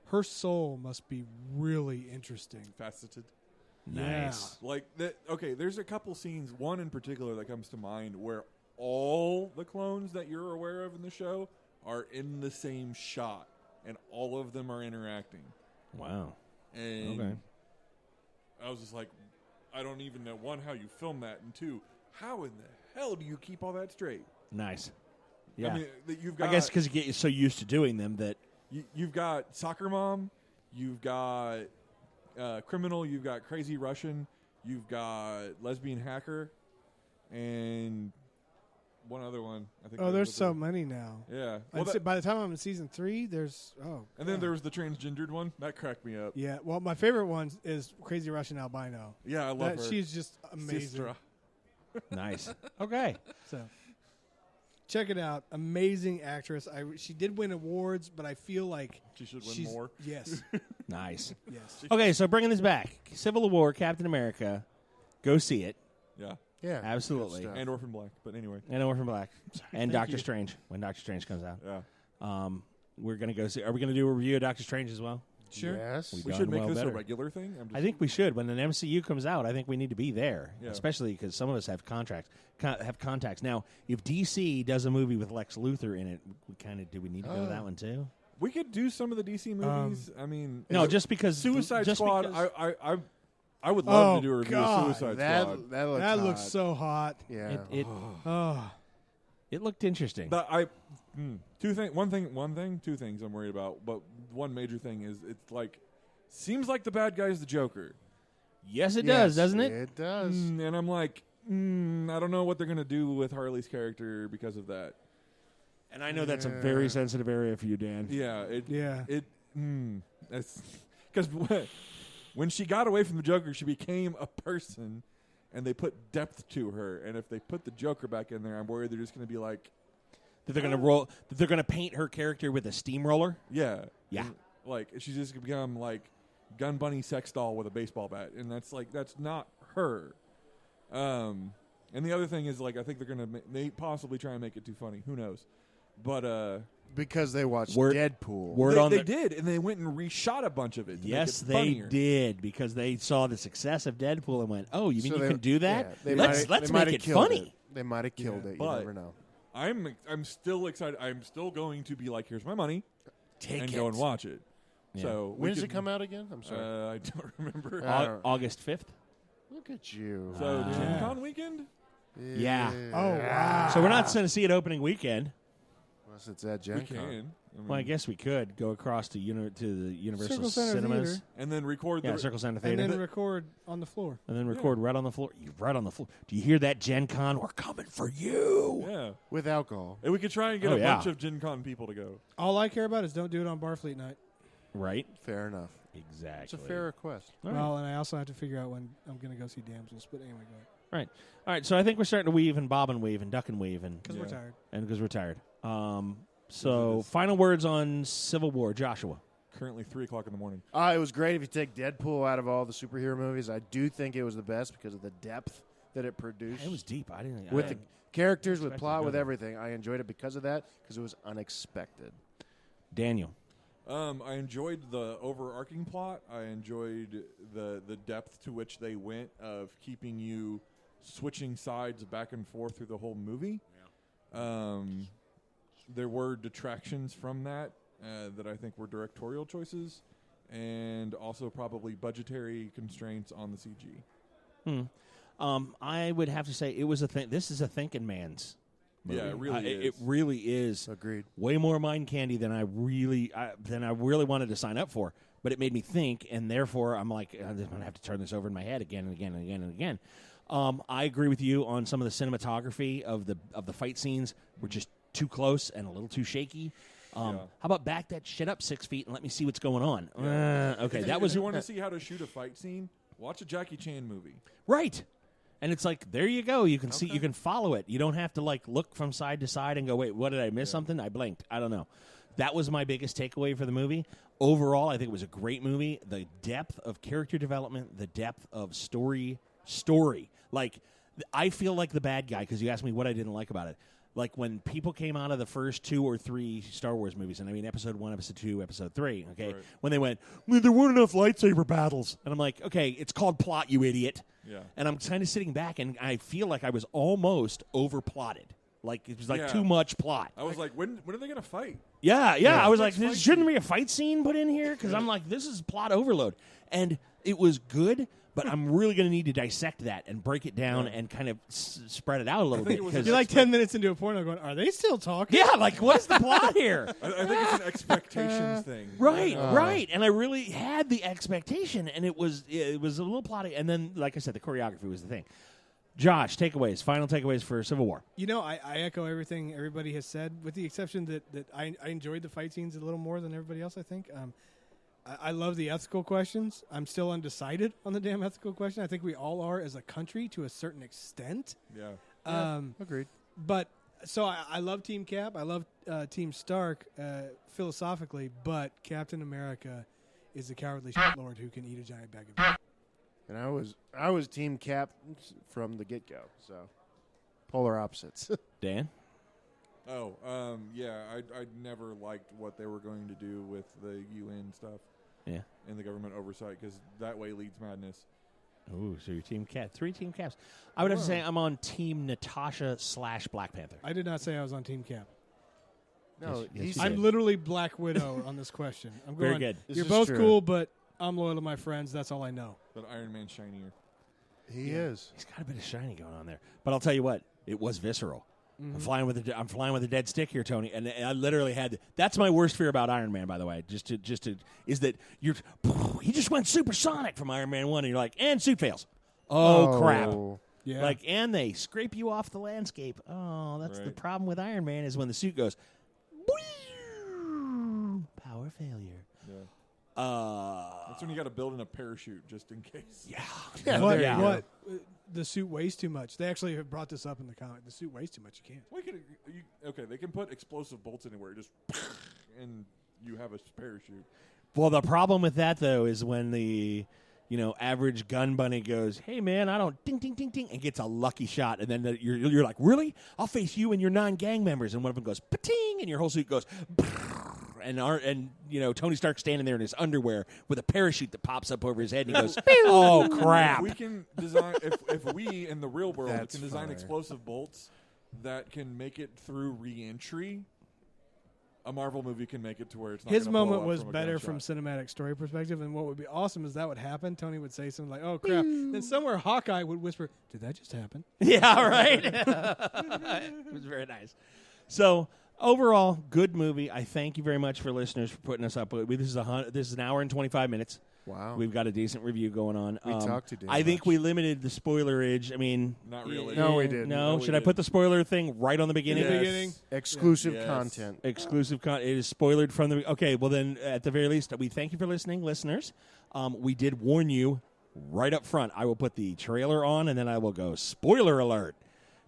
Her soul must be really interesting. Faceted. Nice. Like that. Okay. There's a couple scenes. One in particular that comes to mind where all the clones that you're aware of in the show are in the same shot, and all of them are interacting. Wow. And Okay. I was just like, I don't even know, one, how you film that, and two, how in the hell do you keep all that straight? Nice. Yeah. I mean, that you've got. I guess because you get so used to doing them that. You've got Soccer Mom, you've got Criminal, you've got Crazy Russian, you've got Lesbian Hacker, and one other one. I think. Oh, there's so many now. Yeah. Well, by the time I'm in season 3, there's And then there was the transgendered one that cracked me up. Yeah. Well, my favorite one is Crazy Russian Albino. Yeah, I love her. She's just amazing. Sistra. Nice. Okay. So, check it out. Amazing actress. She did win awards, but I feel like She should win more. Yes. Nice. Yes. Okay, so bringing this back, Civil War, Captain America, go see it. Yeah. Yeah, Absolutely. good stuff. And Orphan Black, but anyway. And Orphan Black, and Doctor Strange when Doctor Strange comes out. Yeah. We're gonna go see. Are we gonna do a review of Doctor Strange as well? Sure. Yes. We done should make well this better. a regular thing. I think we should. When an MCU comes out, I think we need to be there, Yeah. especially because some of us have contacts. Now, if DC does a movie with Lex Luthor in it, do we need to go to that one too? we could do some of the DC movies. I mean, No, just because Suicide just Squad. because- I would love to do a Oh, review God. of Suicide That Squad. looks Looks hot. so hot. Yeah. Oh. It looked interesting. But two things I'm worried about. But one major thing is it's like seems like the bad guy is the Joker, Yes, it Yes, does, doesn't it? It does. and I'm like, I don't know what they're gonna do with Harley's character because of that. And I know that's a very sensitive area for you, Dan. Yeah, Yeah. That's because when she got away from the Joker, she became a person, and they put depth to her. And if they put the Joker back in there, I'm worried they're just going to be like, That they're gonna that they're gonna paint her character with a steamroller. yeah, Yeah. And, like she's just going to become like Gun Bunny sex doll with a baseball bat, and that's not her. And the other thing is like I think they're going to may possibly try and make it too funny. Who knows? But Because they watched Word- Deadpool. Word on they the did, and they went and reshot a bunch of it. To Yes, make it they funnier. did because they saw the success of Deadpool and went, "Oh, you mean So you they- can do that? yeah, they let's might- they make might it have killed funny." it. They might have killed it. You but- never know. I'm still excited. I'm still going to be like, here's my money, Take and it. go and watch it. Yeah. So When does it come out again? I'm sorry. I don't remember. August 5th. Look at you. So Yeah. Gen Con weekend. Yeah. Oh, wow. So we're not going to see it opening weekend. Unless it's at We Gen Con. can. Well, I guess we could go across to the Universal Circle Center Cinemas. Theater. and then record Yeah, the. Circle Center And Theater. then record on the floor. record right on the floor. You're right on the floor. Do you hear that, Gen Con? We're coming for you. Yeah, With alcohol. and we could try and get Oh, a yeah. bunch of Gen Con people to go. All I care about is don't do it on Barfleet night. Right? Fair enough. Exactly. It's a fair request. All right. Well, and I also have to figure out when I'm going to go see Damsels. But anyway, go ahead. Right. All right. So I think we're starting to weave and bob and weave and duck and weave and Because we're tired. because we're tired. So final words on Civil War, Joshua. Currently 3:00 in the morning. It was great if you take Deadpool out of all the superhero movies. I do think it was the best because of the depth that it produced. It was deep. I didn't. with the characters, with expect it plot, to go with there. everything. I enjoyed it because of that, because it was unexpected. Daniel. I enjoyed the overarching plot. I enjoyed the depth to which they went of keeping you switching sides back and forth through the whole movie. There were detractions from that that I think were directorial choices, and also probably budgetary constraints on the CG. I would have to say it was a thing. This is a thinking man's movie. Yeah, it really It is. really is. Agreed. Way more mind candy than I really wanted to sign up for. But it made me think, and therefore I'm like, I'm going to have to turn this over in my head again and again and again and again. I agree with you on some of the cinematography of the fight scenes were just too close and a little too shaky. How about back that shit up 6 feet and let me see what's going on? Okay, that was If you want to see how to shoot a fight scene, watch a Jackie Chan movie. right. And it's like, there you go. You can see, you can follow it. You don't have to like look from side to side and go, wait, what did I miss something? I blinked. I don't know. That was my biggest takeaway for the movie. Overall, I think it was a great movie. The depth of character development, the depth of story. Like, I feel like the bad guy because you asked me what I didn't like about it. Like when people came out of the first 2 or 3 Star Wars movies, and I mean Episode 1, Episode 2, Episode 3, okay? Right. When they went, well, there weren't enough lightsaber battles. And I'm like, okay, it's called plot, you idiot. Yeah. And I'm kind of sitting back, and I feel like I was almost over-plotted. Like, it was like Yeah. too much plot. I was like, when are they going to fight? Yeah. I was like, Next fight shouldn't be a fight scene put in here? Because I'm like, this is plot overload. And it was good, but I'm really going to need to dissect that and break it down and kind of spread it out a little bit. it was 'cause- You're like 10 minutes into a porno going, are they still talking? yeah, like, what's the plot here? I think it's an expectations thing. Right. And I really had the expectation, and it was a little plotty. And then, like I said, the choreography was the thing. Josh, takeaways, final takeaways for Civil War. You know, I echo everything everybody has said, with the exception that I enjoyed the fight scenes a little more than everybody else, I think. I love the ethical questions. I'm still undecided on the damn ethical question. I think we all are as a country to a certain extent. Yeah. Agreed. But so I love Team Cap. I love Team Stark philosophically, but Captain America is the cowardly lord who can eat a giant bag of. And I was Team Cap from the get-go, so polar opposites. Dan? Oh, yeah, I never liked what they were going to do with the UN stuff. Yeah. And the government oversight, because that way leads madness. Ooh, so you're Team Cap. 3 Team Caps. I would have to say I'm on Team Natasha / Black Panther. I did not say I was on Team Cap. No, Yes, you I'm did. literally Black Widow on this question. I'm going, Very good. This You're is both true. cool, but I'm loyal to my friends. That's all I know. But Iron Man's shinier. He is. He's got a bit of shiny going on there. But I'll tell you what, it was visceral. I'm flying with a dead stick here, Tony, and I literally had. That's my worst fear about Iron Man, by the way. Is that he just went supersonic from Iron Man 1, and you're like, and suit fails. Oh crap! Yeah. Like, and they scrape you off the landscape. Oh, that's the Right. problem with Iron Man is when the suit goes, power failure. Yeah. That's when you got to build in a parachute just in case. Yeah, What? there you go. What? The suit weighs too much. They actually have brought this up in the comic. The suit weighs too much. You can't. Well, okay, they can put explosive bolts anywhere, just and you have a parachute. Well, the problem with that though is when the average gun bunny goes, "Hey man, I don't ding ding ding ding," and gets a lucky shot, and then you're like, "Really? I'll face you and your 9 gang members," and one of them goes, "Pating," and your whole suit goes, and Tony Stark standing there in his underwear with a parachute that pops up over his head, and he goes, "Oh crap!" If we can design, if we in the real world That's can design fire. explosive bolts that can make it through re-entry, a Marvel movie can make it to where it's not His gonna blow moment up was from a better gunshot. from cinematic story perspective, and what would be awesome is that would happen. Tony would say something like, "Oh crap!" Then somewhere Hawkeye would whisper, "Did that just happen?" Yeah, right. It was very nice. So overall, good movie. I thank you very much for listeners for putting us up. This is an hour and 25 minutes. Wow. We've got a decent review going on. We talked too damn I think much. we limited the spoilerage. I mean, Not really. No, we didn't. No, No, we should I didn't. put the spoiler thing right on the beginning? In the beginning. Exclusive Yes. content. Exclusive it is spoilered from the. Okay, well then, at the very least, we thank you for listening, listeners. We did warn you right up front. I will put the trailer on, and then I will go spoiler alert.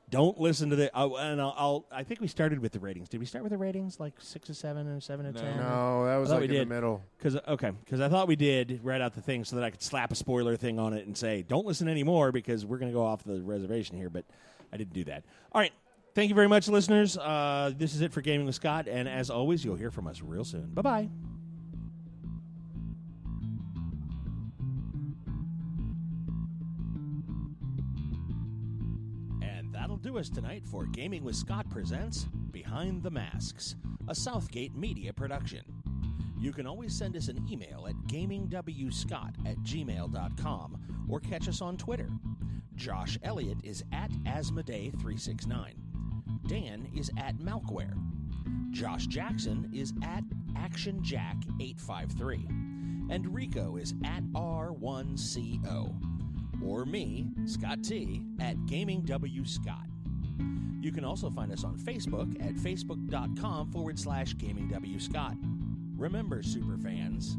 Don't listen to the. I think we started with the ratings. Did we start with the ratings like 6 or 7 or 7 or 10? No, that was I thought like we in did. the middle. Because I thought we did write out the thing so that I could slap a spoiler thing on it and say, don't listen anymore because we're going to go off the reservation here, but I didn't do that. All right. Thank you very much, listeners. This is it for Gaming with Scott, and as always, you'll hear from us real soon. Bye-bye. And that'll do us tonight for Gaming with Scott presents Behind the Masks, a Southgate media production. You can always send us an email at gamingwscott@gmail.com or catch us on Twitter. Josh Elliott is at Asmodee369. Dan is at Malkware. Josh Jackson is at ActionJack853. And Rico is at R1CO. Or me, Scott T, at GamingWScott. You can also find us on Facebook at facebook.com/GamingWScott. Remember, superfans,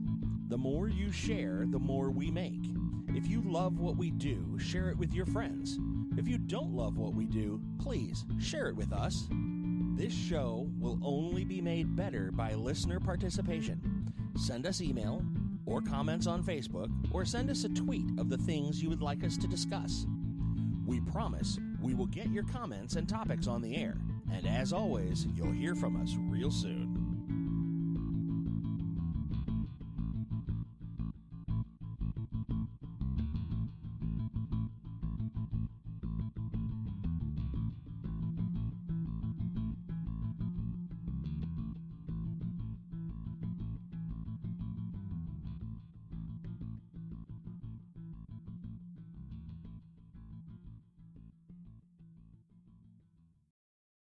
the more you share, the more we make. If you love what we do, share it with your friends. If you don't love what we do, please share it with us. This show will only be made better by listener participation. Send us email or comments on Facebook, or send us a tweet of the things you would like us to discuss. We promise we will get your comments and topics on the air. And as always, you'll hear from us real soon.